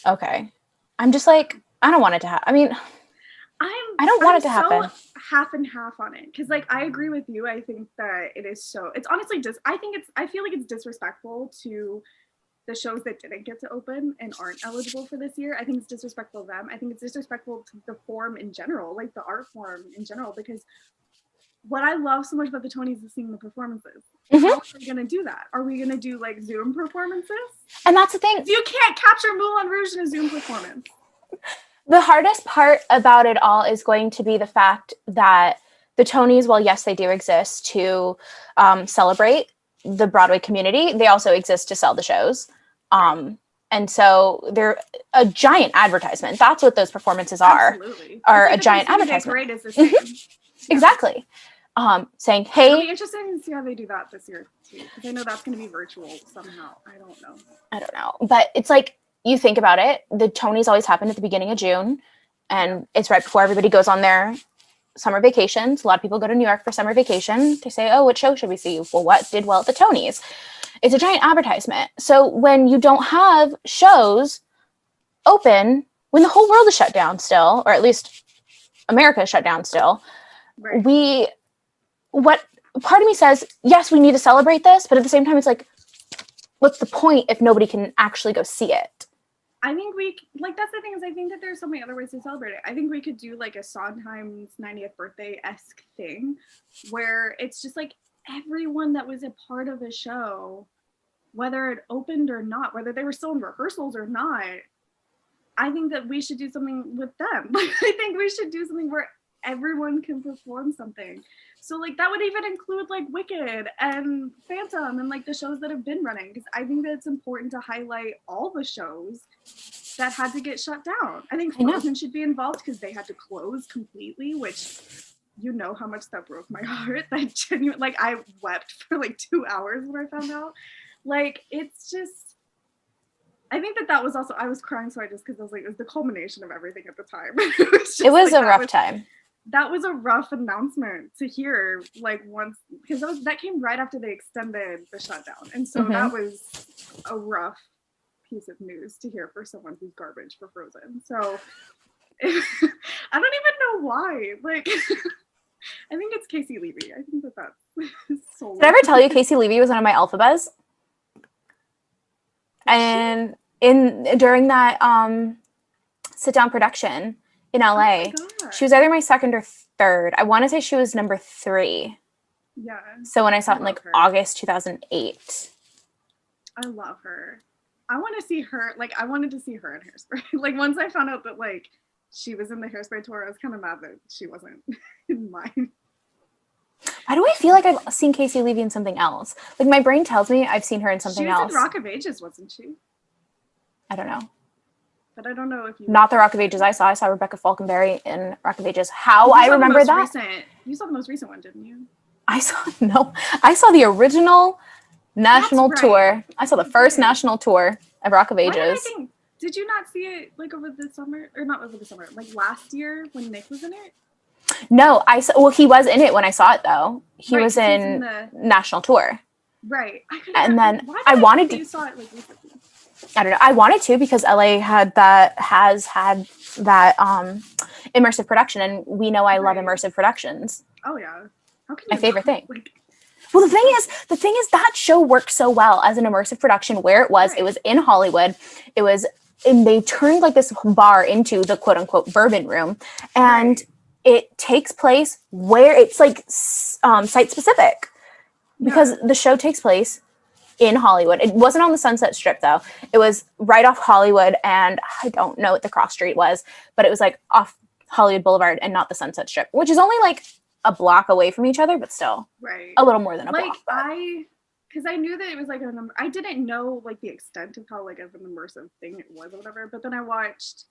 Okay. I'm just like, I don't want it to happen. I mean, I don't want it to happen. Half and half on it, because like I agree with you. I think that it is so. It's honestly just. I feel like it's disrespectful to the shows that didn't get to open and aren't eligible for this year. I think it's disrespectful to them. I think it's disrespectful to the form in general, like the art form in general, because what I love so much about the Tonys is seeing the performances. Mm-hmm. How are we going to do that? Are we going to do like Zoom performances? And that's the thing. You can't capture Moulin Rouge in a Zoom performance. The hardest part about it all is going to be the fact that the Tonys, while yes, they do exist to celebrate the Broadway community, they also exist to sell the shows. And so they're a giant advertisement. That's what those performances are. Absolutely. Are a giant advertisement. Great is the same. Mm-hmm. Yeah. Exactly. Saying, hey. It'll be interesting to see how they do that this year, too. Because I know that's going to be virtual somehow. I don't know. But it's like, you think about it, the Tonys always happen at the beginning of June. And it's right before everybody goes on their summer vacations. A lot of people go to New York for summer vacation. They say, oh, what show should we see? Well, what did well at the Tonys? It's a giant advertisement. So when you don't have shows open, when the whole world is shut down still, or at least America is shut down still, right. What part of me says, yes, we need to celebrate this, but at the same time, it's like, what's the point if nobody can actually go see it? I think that's the thing is I think that there's so many other ways to celebrate it. I think we could do like a Sondheim's 90th birthday-esque thing where it's just like everyone that was a part of a show, whether it opened or not, whether they were still in rehearsals or not, I think that we should do something with them. I think we should do something where everyone can perform something. So like that would even include like Wicked and Phantom and like the shows that have been running, because I think that it's important to highlight all the shows that had to get shut down. I think Frozen should be involved because they had to close completely, which you know how much that broke my heart. That genuine, like I wept for like 2 hours when I found out. Like it's just, I think that was also, I was crying so I just because I was like, it was the culmination of everything at the time. It was a rough time. that was a rough announcement to hear, like, once, because that came right after they extended the shutdown, and so Mm-hmm. that was a rough piece of news to hear for someone who's garbage for Frozen. So I don't even know why. Like, I think it's Casey Levy. I think that's so. Did I ever tell you Casey Levy was one of my alphabets? And during that sit down production in LA, she was either my second or third. I want to say she was number 3. Yeah. So when I saw it in like August 2008. I love her. I want to see her. Like, I wanted to see her in Hairspray. Like, once I found out that like she was in the Hairspray tour, I was kind of mad that she wasn't in mine. Why do I feel like I've seen Casey Levy in something else? Like, my brain tells me I've seen her in something else. She was in Rock of Ages, wasn't she? I don't know. But I don't know if you... Not the Rock of Ages I saw. I saw Rebecca Falconberry in Rock of Ages. How I remember that? You saw the most recent one, didn't you? I saw the original national tour. I saw the first national tour of Rock of Ages. Did you not see it like over the summer? Or not over the summer, like last year when Nick was in it? No, well, he was in it when I saw it, though. He was in the national tour. Right. And then I wanted to... You saw it like recently. I don't know. I wanted to because LA has had that immersive production, and we know I love immersive productions. Oh yeah. How can my favorite thing. Well, the thing is that show worked so well as an immersive production where it was in Hollywood. And they turned like this bar into the quote unquote bourbon room, and it takes place where it's like site specific because the show takes place in Hollywood. It wasn't on the Sunset Strip though. It was right off Hollywood, and I don't know what the cross street was, but it was like off Hollywood Boulevard and not the Sunset Strip, which is only like a block away from each other, but still a little more than a block. Because I knew that it was like I didn't know like the extent of how like of an immersive thing it was or whatever, but then I watched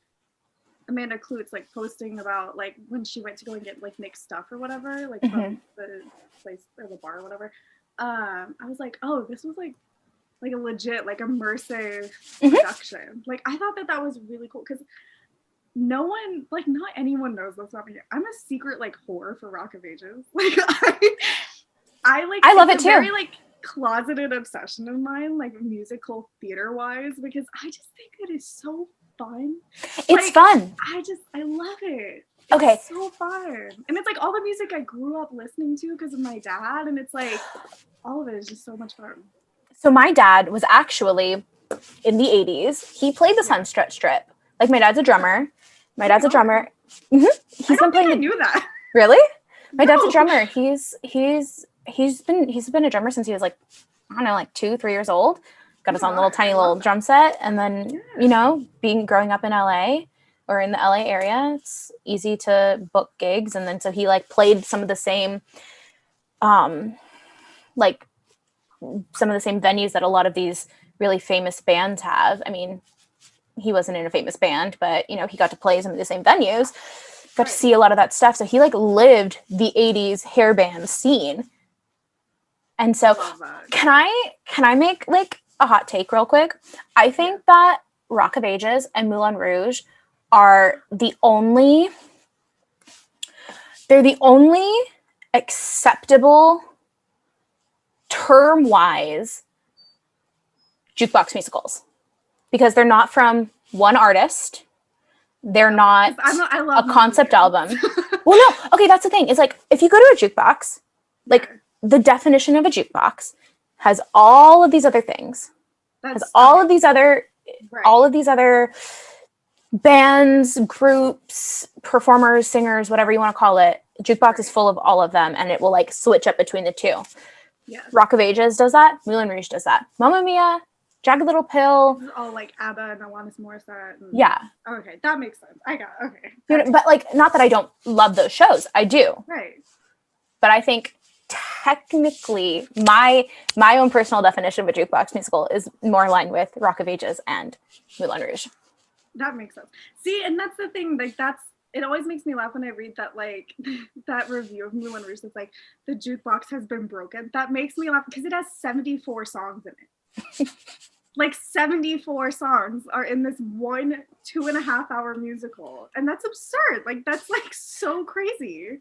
Amanda Klutz like posting about like when she went to go and get like Nick's stuff or whatever, like from the place or the bar or whatever. I was like, oh, this was like a legit like immersive production. Like I thought that was really cool because no one, like not anyone knows this about me. I'm a secret like whore for Rock of Ages. Like I love it too. Very like closeted obsession of mine, like musical theater wise, because I just think it is so fun. It's fun. I love it. It's so fun. And it's like all the music I grew up listening to because of my dad, and it's like all of it is just so much fun. So my dad was actually in the 80s. He played the Sunset Strip. Like my dad's a drummer. Mm-hmm. I knew that. Really? My dad's a drummer. He's been a drummer since he was like, I don't know, like 2-3 years old. Got his own tiny little drum set, and then growing up in LA or in the LA area, it's easy to book gigs, and then so he like played some of the same venues that a lot of these really famous bands have. I mean, he wasn't in a famous band, but he got to play some of the same venues, got to see a lot of that stuff. So he like lived the 80s hair band scene. And so can I make like a hot take real quick? I think that Rock of Ages and Moulin Rouge are the only acceptable term-wise jukebox musicals. Because they're not from one artist. They're not a concept album. Well, no. Okay, that's the thing. It's like, if you go to a jukebox, like the definition of a jukebox has all of these other things. All of these other bands, groups, performers, singers, whatever you want to call it. Jukebox is full of all of them, and it will like switch up between the two. Yeah. Rock of Ages does that. Moulin Rouge does that. Mamma Mia, Jagged Little Pill. Oh, like ABBA and Alanis Morissette. Yeah. Okay, that makes sense. Okay. But like, not that I don't love those shows. I do. Right. But I think technically my own personal definition of a jukebox musical is more aligned with Rock of Ages and Moulin Rouge. That makes sense. See, and that's the thing. Like, it always makes me laugh when I read that, like, that review of Moulin Rouge that's like, the jukebox has been broken. That makes me laugh because it has 74 songs in it. Like 74 songs are in this one 2.5 hour musical. And that's absurd. Like that's like so crazy.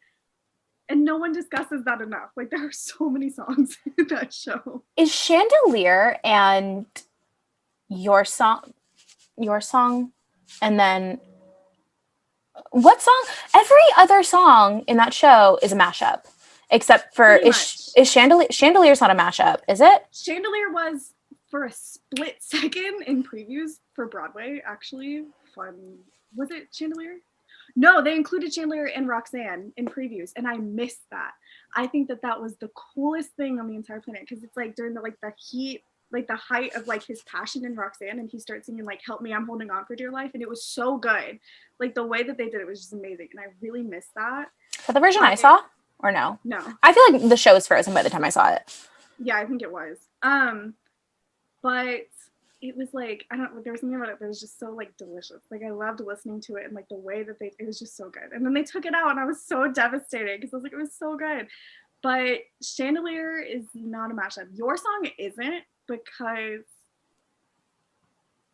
And no one discusses that enough. Like there are so many songs in that show. Is Chandelier and your song, and then what song? Every other song in that show is a mashup, except for Pretty much. is Chandelier's not a mashup, is it? Chandelier was for a split second in previews for Broadway, actually. Fun. Was it Chandelier? No, they included Chandelier and Roxanne in previews, and I missed that. I think that that was the coolest thing on the entire planet because it's like during the like the heat, like the height of like his passion in Roxanne, and he starts singing like "Help Me, I'm Holding On for Dear Life," and it was so good. Like the way that they did it was just amazing, and I really missed that. Is that the version I saw, or no? No, I feel like the show was frozen by the time I saw it. yeah, I think it was. But it was like I don't. There was something about it that was just so like delicious. Like I loved listening to it and like the way that it was just so good. And then they took it out, and I was so devastated because I was like, it was so good. But Chandelier is not a mashup. Your song isn't because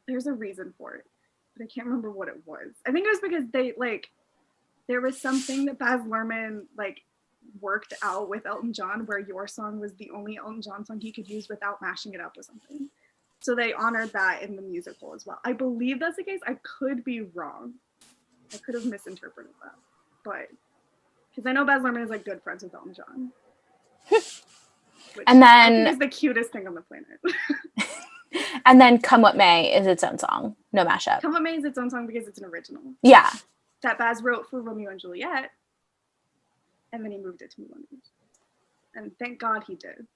there's a reason for it, but I can't remember what it was. I think it was because there was something that Baz Luhrmann like worked out with Elton John where your song was the only Elton John song he could use without mashing it up with something. So they honored that in the musical as well. I believe that's the case. I could be wrong. I could have misinterpreted that. But because I know Baz Luhrmann is like good friends with Elton John. And then is the cutest thing on the planet. and then Come What May is its own song, no mashup. Come What May is its own song because it's an original. Yeah. That Baz wrote for Romeo and Juliet, and then he moved it to Moulin Rouge. And thank God he did,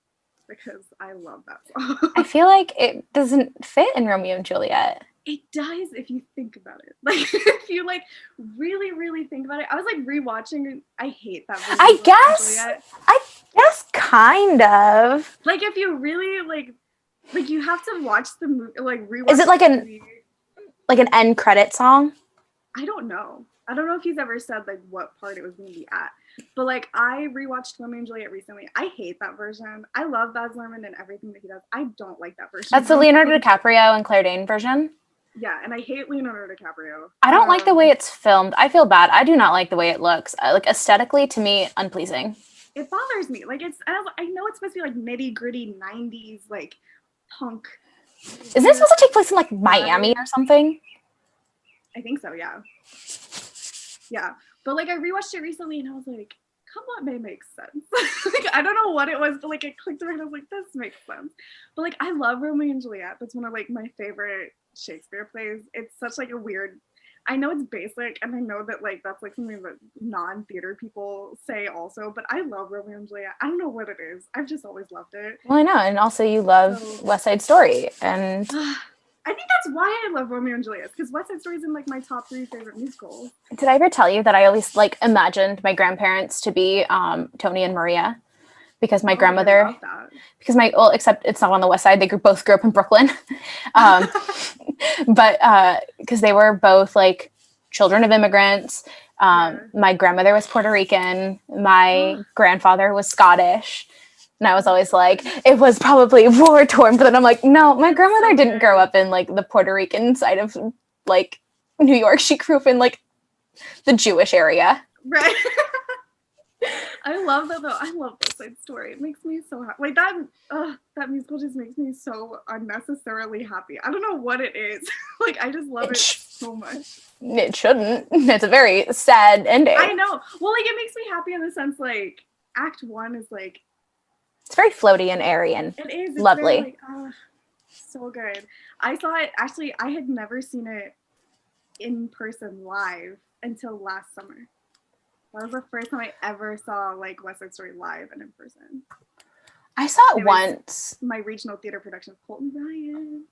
because I love that song. I feel like it doesn't fit in Romeo and Juliet. It does if you think about it. Like if you like really, really think about it. I was like rewatching. I hate that version. I guess kind of. Like if you really like you have to watch the movie. Like rewatch. Is it like an end credit song? I don't know. I don't know if he's ever said like what part it was going to be at. But like I rewatched Romeo and Juliet recently. I hate that version. I love Baz Luhrmann and everything that he does. I don't like that version. That's the Leonardo DiCaprio and Claire Danes version. Yeah, and I hate Leonardo DiCaprio. I don't like the way it's filmed. I feel bad. I do not like the way it looks. Like aesthetically, to me, unpleasing. It bothers me. Like I know it's supposed to be like nitty gritty '90s like punk. Isn't it supposed to take place in like Miami or something? I think so. Yeah. Yeah, but like I rewatched it recently and I was like, "Come What May makes sense." Like I don't know what it was, but like it clicked around. I was like, "This makes sense." But like I love Romeo and Juliet. That's one of like my favorite Shakespeare plays. It's such like a weird. I know it's basic, and I know that like that's like something that non-theater people say also. But I love Romeo and Juliet. I don't know what it is. I've just always loved it. Well, I know, and also you love West Side Story, and I think that's why I love Romeo and Juliet, because West Side Story is in like my top 3 favorite musicals. Did I ever tell you that I always like imagined my grandparents to be Tony and Maria? Because my grandmother, except it's not on the West Side. They both grew up in Brooklyn. But because they were both like children of immigrants. My grandmother was Puerto Rican. My grandfather was Scottish. And I was always like, it was probably war torn. But then I'm like, no, my grandmother didn't grow up in like the Puerto Rican side of like New York. She grew up in like the Jewish area. Right. I love that though. I love West Side Story. It makes me so happy. Like that musical just makes me so unnecessarily happy. I don't know what it is. Like I just love it so much. It shouldn't. It's a very sad ending. I know. Well, like it makes me happy in the sense like Act 1 is like it's very floaty and airy and it is. It's lovely. Very, like, so good. I saw it actually. I had never seen it in person live until last summer. That was the first time I ever saw like West Side Story live and in person. I saw it once. My regional theater production of Colton Ryan.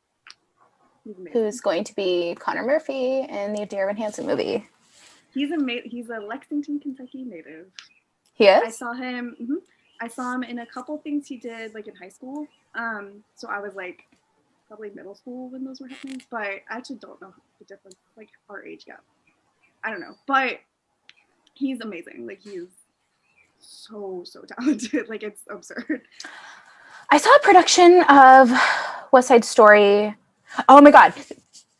Who's going to be Connor Murphy in the Dear Evan Hansen movie. He's a Lexington, Kentucky native. He is? I saw him. Mm-hmm. I saw him in a couple things he did like in high school. So I was like probably middle school when those were happening, but I actually don't know the difference, like our age gap. I don't know, but he's amazing. Like he's so talented. Like it's absurd. I saw a production of West Side Story. Oh my God.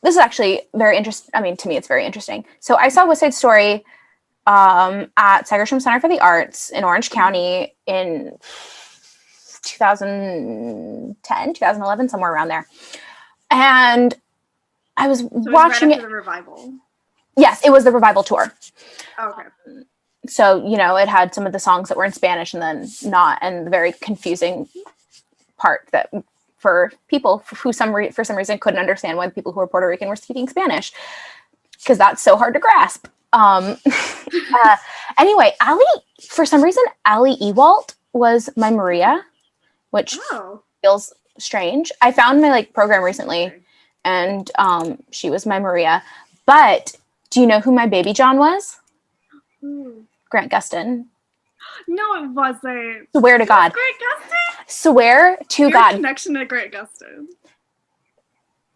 This is actually very interesting. I mean, to me, it's very interesting. So I saw West Side Story at Segerstrom Center for the Arts in Orange County in 2010, 2011, somewhere around there. And I was watching right after the revival. Yes, it was the revival tour. Oh, okay. So, it had some of the songs that were in Spanish and then not, and the very confusing part that for people who for some reason couldn't understand why the people who were Puerto Rican were speaking Spanish, because that's so hard to grasp. Anyway, for some reason, Ali Ewalt was my Maria, which feels strange. I found my program recently, and she was my Maria. But do you know who my baby John was? Grant Gustin. No, it wasn't. Swear to God. Grant Gustin? Swear to God. Connection to Grant Gustin.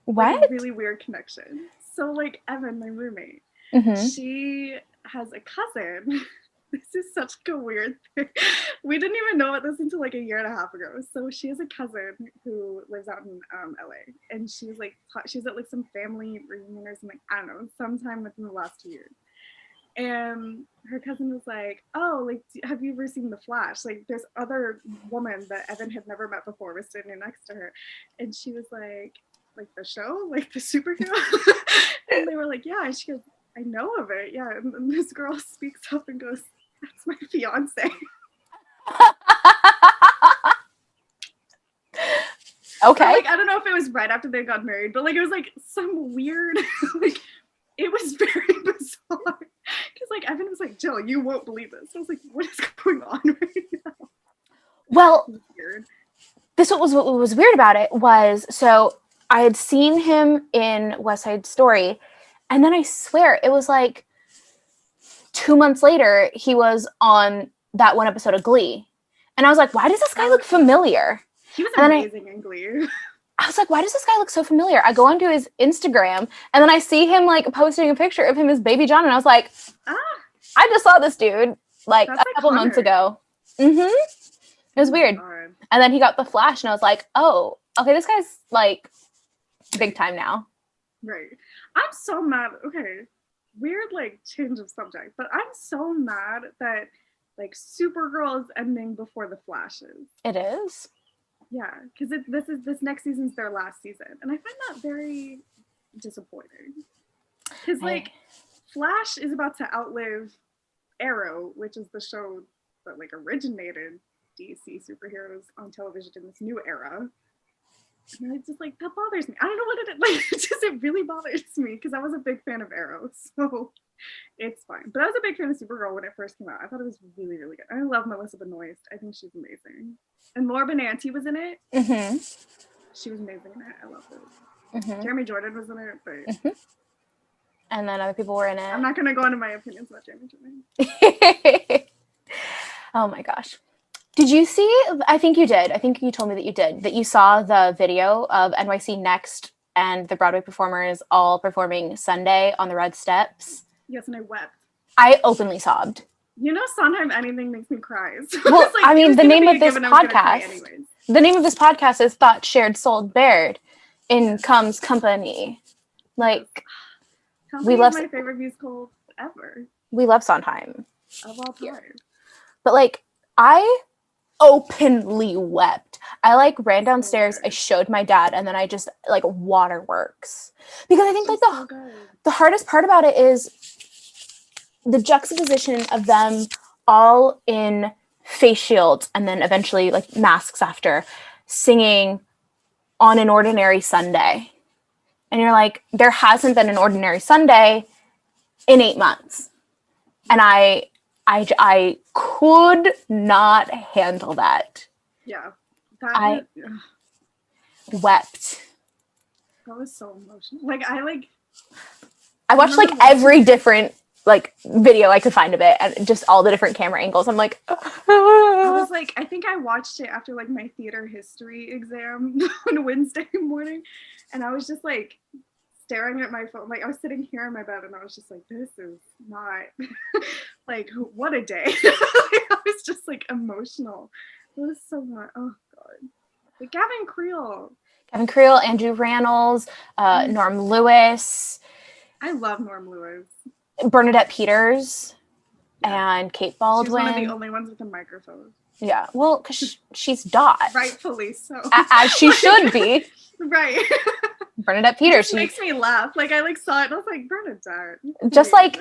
What? Really weird connection. So, Evan, my roommate, she has a cousin. This is such a weird thing. We didn't even know about this until a year and a half ago. So she has a cousin who lives out in LA, and she was she's at some family reunion or something. I don't know, sometime within the last 2 years. And her cousin was like, "Oh, have you ever seen The Flash? There's other woman that Evan had never met before was sitting next to her," and she was like the show, the Superhero, and they were like, "Yeah," and she goes, "I know of it, yeah." And this girl speaks up and goes, "That's my fiance." Okay. I don't know if it was right after they got married, but it was some weird, it was very bizarre. Because Evan was like, "Jill, you won't believe this." I was like, "What is going on right now?" Well, weird. What was weird about it was, so I had seen him in West Side Story, and then I swear it was 2 months later, he was on that one episode of Glee. And I was like, why does this guy look familiar? He was amazing in Glee. I was like, why does this guy look so familiar? I go onto his Instagram, and then I see him posting a picture of him as Baby John, and I was like, I just saw this dude a couple months ago. It was weird. God. And then he got The Flash, and I was like, oh, okay, this guy's big time now. Right. I'm so mad. Okay. Weird change of subject, but I'm so mad that Supergirl is ending before The Flash is. It is? Yeah, because this next season's their last season, and I find that very disappointing. Because Flash is about to outlive Arrow, which is the show that originated DC superheroes on television in this new era. And it's just that bothers me. I don't know what it really bothers me because I was a big fan of Arrow, so it's fine. But I was a big fan of Supergirl when it first came out. I thought it was really, really good. I love Melissa Benoist. I think she's amazing. And Laura Benanti was in it. Mm-hmm. She was amazing in it. I loved it. Mm-hmm. Jeremy Jordan was in it, but and then other people were in it. I'm not gonna go into my opinions about Jeremy Jordan. Oh my gosh. Did you see, I think you did. I think you told me that you did, that you saw the video of NYC Next and the Broadway performers all performing Sunday on the Red Steps. Yes, and I wept. I openly sobbed. Sometimes anything makes me cry. So well, the name of this podcast is Thought Shared Sold Bared in Comes Company. We love my favorite musical ever. We love Sondheim. Of all time. But I openly wept. I ran downstairs, I showed my dad, and then I just waterworks. Because I think the hardest part about it is the juxtaposition of them all in face shields and then eventually masks after singing On an Ordinary Sunday. And you're there hasn't been an ordinary Sunday in 8 months. And I could not handle that. Yeah. I wept. That was so emotional. I watched every different video I could find of it and just all the different camera angles. I'm I was I think I watched it after my theater history exam on Wednesday morning, and I was just staring at my phone. I was sitting here in my bed and I was just this is not what a day. I was just emotional. It was so much. Oh God. Gavin Creel. Kevin Creel, Andrew Rannells, Norm Lewis, I love Norm Lewis. Bernadette Peters, Yeah. and Kate She's one of the Baldwin. only ones with a microphone. Yeah, well, because she's Dot. Rightfully so. As she should be. Right. Bernadette It Peters. just makes me laugh. Like I like saw it and I was like, Bernadette. Just like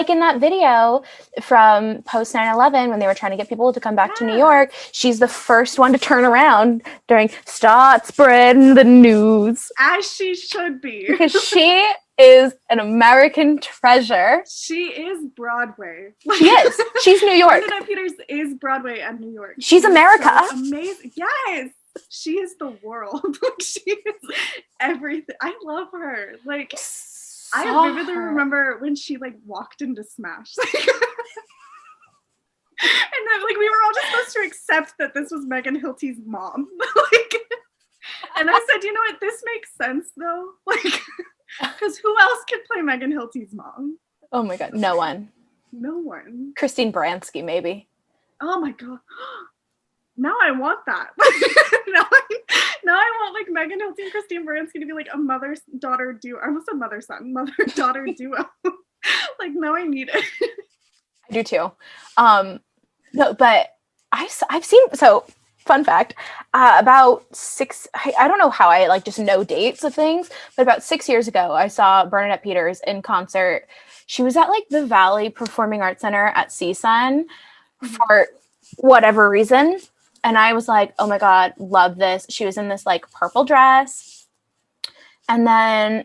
in that video from post 9/11 when they were trying to get people to come back to New York, she's the first one to turn around during start spreading the news. As she should be. Because she is an American treasure. She is Broadway. She is. She's New York. Bernadette Peters is Broadway and New York. She's America. So amazing. Yes. She is the world. Like she is everything. I love her. Like I vividly remember when she like walked into Smash. And then like we were all just supposed to accept that this was Megan Hilty's mom. Like, and I said, you know what, this makes sense though. Like, because who else could play Megan Hilty's mom? Oh my god, no one. No one. Christine Baranski, maybe. Oh my god. Now I want that. now I want like Megan Hilty and Christine Baranski to be like a mother-daughter duo. I almost said mother-son, mother-daughter duo. Like now I need it. I do too. No, but I've seen, so fun fact, about I don't know how I like just know dates of things, but about 6 years ago, I saw Bernadette Peters in concert. She was at like the Valley Performing Arts Center at CSUN for whatever reason. And I was like, oh my God, love this. She was in this like purple dress. And then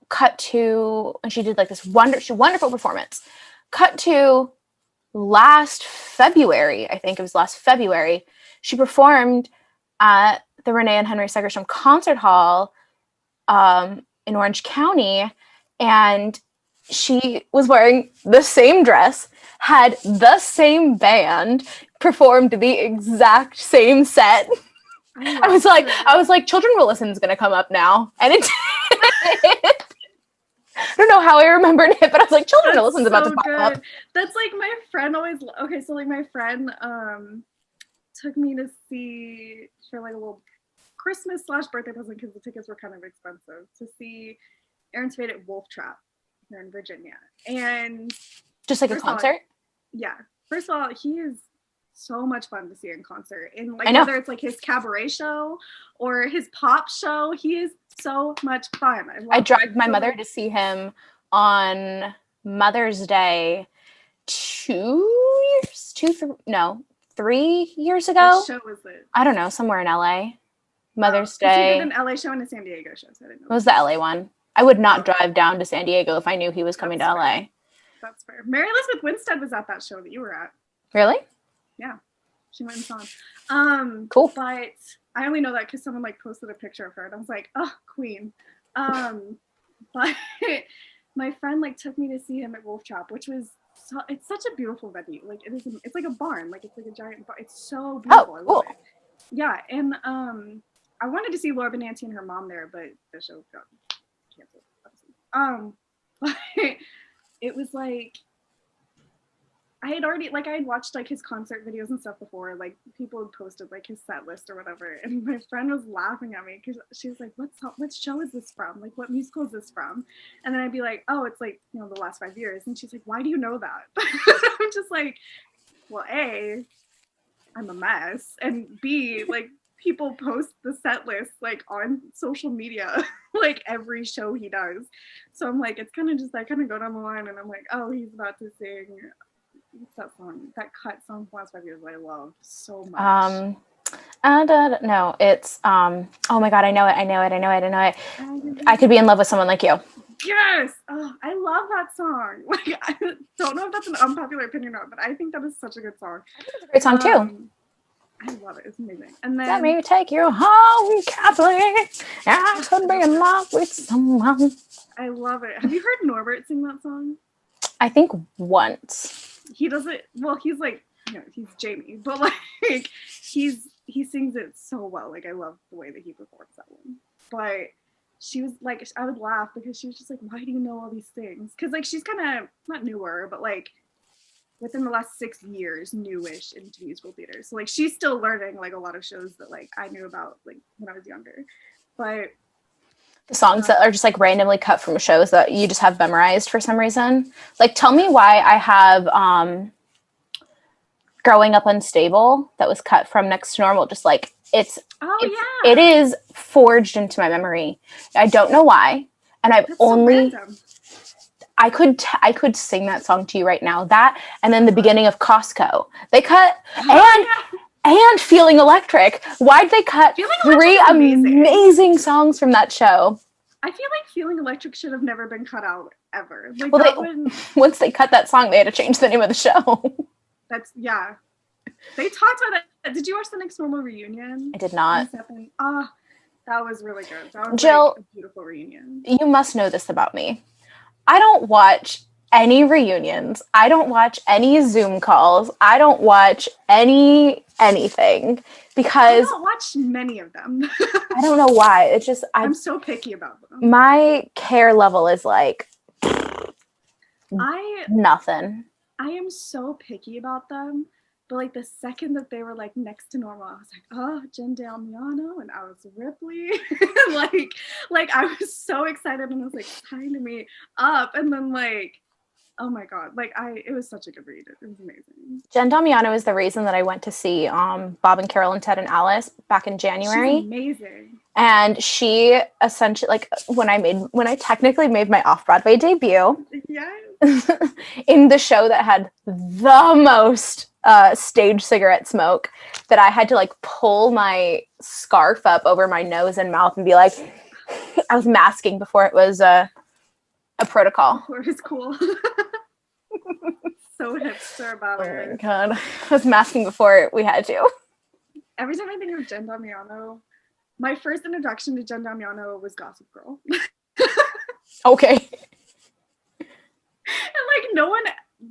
cut to, and she did like this wonderful performance. Cut to last February, I think it was last February, she performed at the Renee and Henry Segerstrom Concert Hall in Orange County. And she was wearing the same dress, had the same band, performed the exact same set. I was like, Children Will Listen is going to come up now. And it did. I don't know how I remembered it, but I was like, Children Will Listen is about to pop up. That's like my friend always, okay, so like my friend took me to see, for like a little Christmas/birthday present, because the tickets were kind of expensive, to see Aaron Tveit at Wolf Trap here in Virginia. And just like a concert? Yeah. First of all, he is so much fun to see in concert. And like whether it's like his cabaret show or his pop show, he is so much fun. I dragged my mother to see him on Mother's Day 3 years ago. What show was it? I don't know, somewhere in LA. Mother's Day. He did an LA show and a San Diego show, so I didn't know. It was the LA one. I would not drive down to San Diego if I knew he was coming to LA. That's fair. Mary Elizabeth Winstead was at that show that you were at. Really? Yeah. She went and saw him. Cool. But I only know that because someone like posted a picture of her and I was like, oh, queen. But my friend like took me to see him at Wolf Trap, which was it's such a beautiful venue. Like it's like a barn. Like it's like a giant barn. It's so beautiful. Oh, cool. Yeah. And I wanted to see Laura Benanti and her mom there, but the show got canceled. But it was like I had watched like his concert videos and stuff before. Like people had posted like his set list or whatever, and my friend was laughing at me because she was like, "What show is this from? Like what musical is this from?" And then I'd be like, "Oh, it's like the last 5 years." And she's like, "Why do you know that?" I'm just like, "Well, A, I'm a mess, and B, like people post the set list like on social media, like every show he does." So I'm like, it's kind of just I kind of go down the line, and I'm like, "Oh, he's about to sing." What's that song? That cut song from last 5 years that I love so much. No, it's oh my God, I know it. I Could Be in Love with Someone Like You. Yes! Oh, I love that song. Like I don't know if that's an unpopular opinion or not, but I think that is such a good song. I think it's a great song too. I love it. It's amazing. And then let me take you home, Kathleen. I could be in love with someone. I love it. Have you heard Norbert sing that song? I think once. He does it well. He's like, he's Jamie, but like he sings it so well. Like I love the way that he performs that one. But she was like, I would laugh because she was just like, why do you know all these things? Because like she's kind of not newer, but like within the last 6 years, newish into musical theater. So like she's still learning like a lot of shows that like I knew about like when I was younger. But The songs that are just like randomly cut from shows that you just have memorized for some reason. Like, tell me why I have Growing Up Unstable that was cut from Next to Normal. Just like it yeah, is forged into my memory. I don't know why, and I've that's so only random. I could sing that song to you right now. That and then the beginning of Costco. They cut Oh yeah, and Feeling Electric. Why'd they cut Feeling Electric three is amazing. amazing songs from that show? I feel like Feeling Electric should have never been cut out ever. Like Well, that they would. once they cut that song, they had to change the name of the show. That's yeah. They talked about that. Did you watch the Next Normal reunion? I did not. Ah, that was really good. That was like Jill, a beautiful reunion. you must know this about me. I don't watch any reunions. I don't watch any Zoom calls. I don't watch anything I because don't watch many of them. I don't know why. It's just I'm so picky about them. my care level is like I nothing. I am so picky about them. But like the second that they were like Next to Normal, I was like, oh, Jen Damiano and Alex Ripley. like I was so excited and I was like, sign me up. And then like, oh my God, like it was such a good read. It was amazing. Jen Damiano is the reason that I went to see Bob and Carol and Ted and Alice back in She's January. amazing. And she essentially, like, when I technically made my off-Broadway debut Yes. in the show that had the most stage cigarette smoke, that I had to like pull my scarf up over my nose and mouth and be like, I was masking before it was a protocol. Before it was cool. So hipster about Oh it. my God. I was masking before we had to. Every time I think of Jen Damiano, my first introduction to Jen Damiano was Gossip Girl. Okay. And like no one,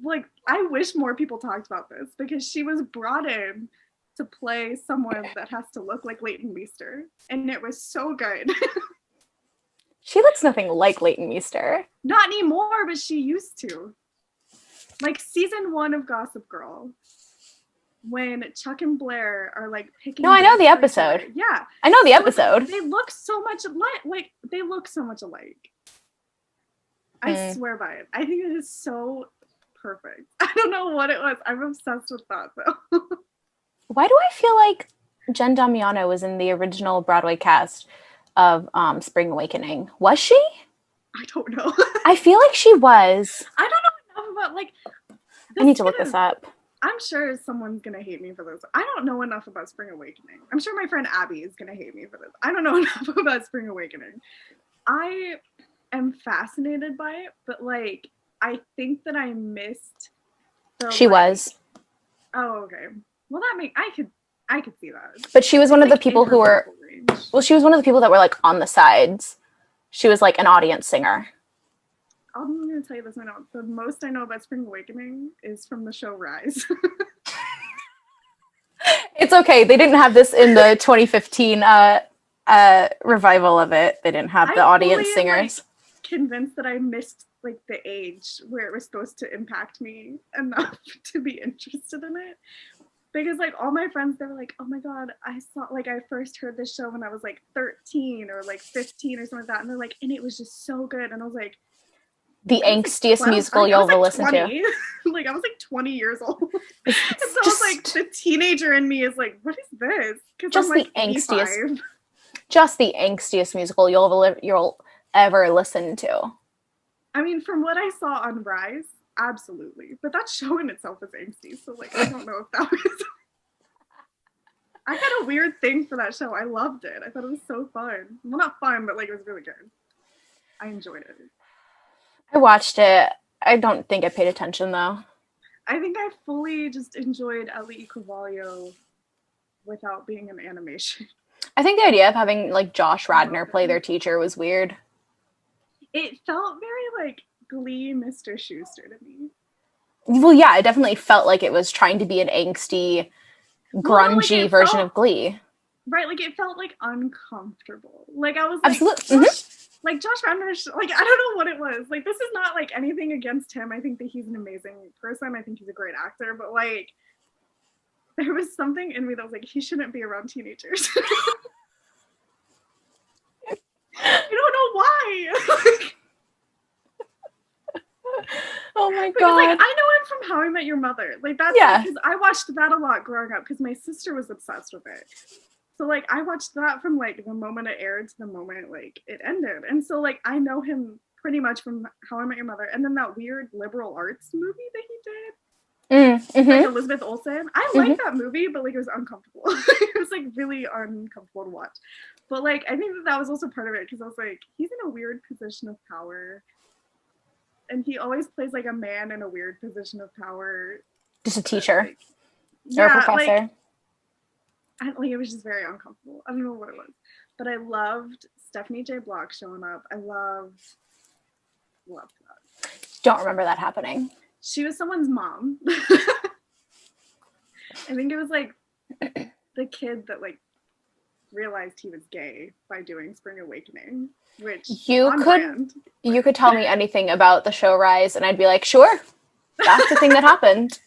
like I wish more people talked about this because she was brought in to play someone that has to look like Leighton Meester, and it was so good. She looks nothing like Leighton Meester. Not anymore, but she used to. Like season 1 of Gossip Girl, when Chuck and Blair are like picking. No, I know the episode. Yeah, I know the episode. They look so much alike. Like they look so much alike. I swear by it. I think it is so perfect. I don't know what it was. I'm obsessed with that though. Why do I feel like Jen Damiano was in the original Broadway cast of Spring Awakening? Was she? I don't know. I feel like she was. I don't know enough about like. I need to look this up. I'm sure someone's gonna hate me for this. I don't know enough about Spring Awakening. I'm sure my friend Abby is gonna hate me for this. I don't know enough about Spring Awakening. I am fascinated by it, but like I think that I missed the She was. Oh, okay. Well I could see that. But she was one of the people who were she was one of the people that were like on the sides. She was like an audience singer. I'm gonna tell you this right now. The most I know about Spring Awakening is from the show Rise. It's okay. They didn't have this in the 2015 revival of it. They didn't have the audience singers. Like, convinced that I missed like the age where it was supposed to impact me enough to be interested in it. Because like all my friends, they were like, oh my God, I first heard this show when I was like 13 or like 15 or something like that. And they're like, and it was just so good. And I was like, the angstiest musical you'll ever listen to. Like I was like 20 years old. And so I was like, the teenager in me is like, what is this? Just I'm like the angstiest. Just the angstiest musical you'll ever listen to. I mean, from what I saw on Rise, absolutely. But that show in itself is angsty, so like I don't know if that was. I had a weird thing for that show. I loved it. I thought it was so fun. Well, not fun, but like it was really good. I enjoyed it. I watched it. I don't think I paid attention though. I think I fully just enjoyed Ellie Carvalho without being an animation. I think the idea of having like Josh Radnor play their teacher was weird. It felt very like Glee Mr. Schuester to me. Well, yeah, it definitely felt like it was trying to be an angsty, grungy version of Glee. Right, like it felt like uncomfortable. Like I was like, absolutely. Like Josh Radnor, like I don't know what it was. Like this is not like anything against him. I think that he's an amazing person. I think he's a great actor. But like, there was something in me that was like, he shouldn't be around teenagers. I don't know why. Oh my Because like god. I know him from How I Met Your Mother. Like that's Yeah. because I watched that a lot growing up because my sister was obsessed with it. So like I watched that from like the moment it aired to the moment like it ended. And so like I know him pretty much from How I Met Your Mother. And then that weird liberal arts movie that he did. Like Mm-hmm. Elizabeth Olsen. I Mm-hmm. liked that movie, but like it was uncomfortable. It was like really uncomfortable to watch. But like I think that was also part of it because I was like, he's in a weird position of power. And he always plays like a man in a weird position of power. Just a teacher Like, or a yeah, professor. like it was just very uncomfortable. I don't know what it was, but I loved Stephanie J. Block showing up. I loved that. Don't remember that happening. She was someone's mom. I think it was like the kid that like realized he was gay by doing Spring Awakening, which You could tell me anything about the show Rise, and I'd be like, sure, that's the thing that happened.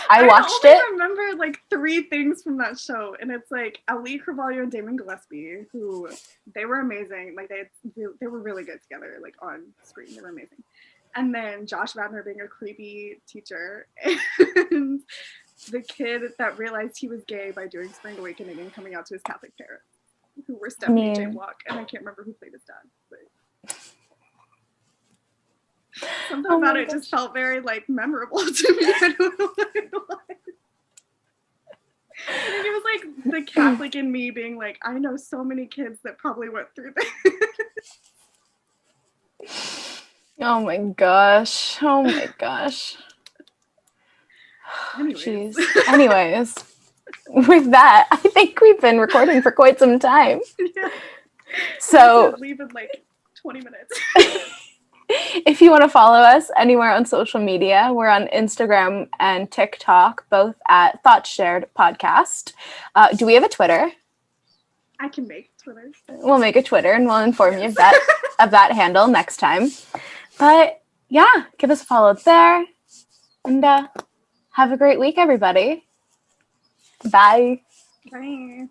I watched it. I remember like 3 things from that show, and it's like Ali Carvalho and Damon Gillespie, who they were amazing. Like they were really good together, like on screen. They were amazing. And then Josh Radnor being a creepy teacher, and the kid that realized he was gay by doing Spring Awakening and coming out to his Catholic parents, who were Stephanie J. Block, and I can't remember who played his dad. But something about it just felt very like memorable to me. I don't know what it was. I think it was like the Catholic in me being like, I know so many kids that probably went through this. Oh my gosh. Oh my gosh. Anyways. Anyways, with that, I think we've been recording for quite some time. Yeah. So leave in like 20 minutes. If you want to follow us anywhere on social media, we're on Instagram and TikTok, both at Thoughts Shared Podcast. Do we have a Twitter? I can make Twitter. We'll make a Twitter and we'll inform you of that handle next time. But yeah, give us a follow there. And have a great week, everybody. Bye. Bye.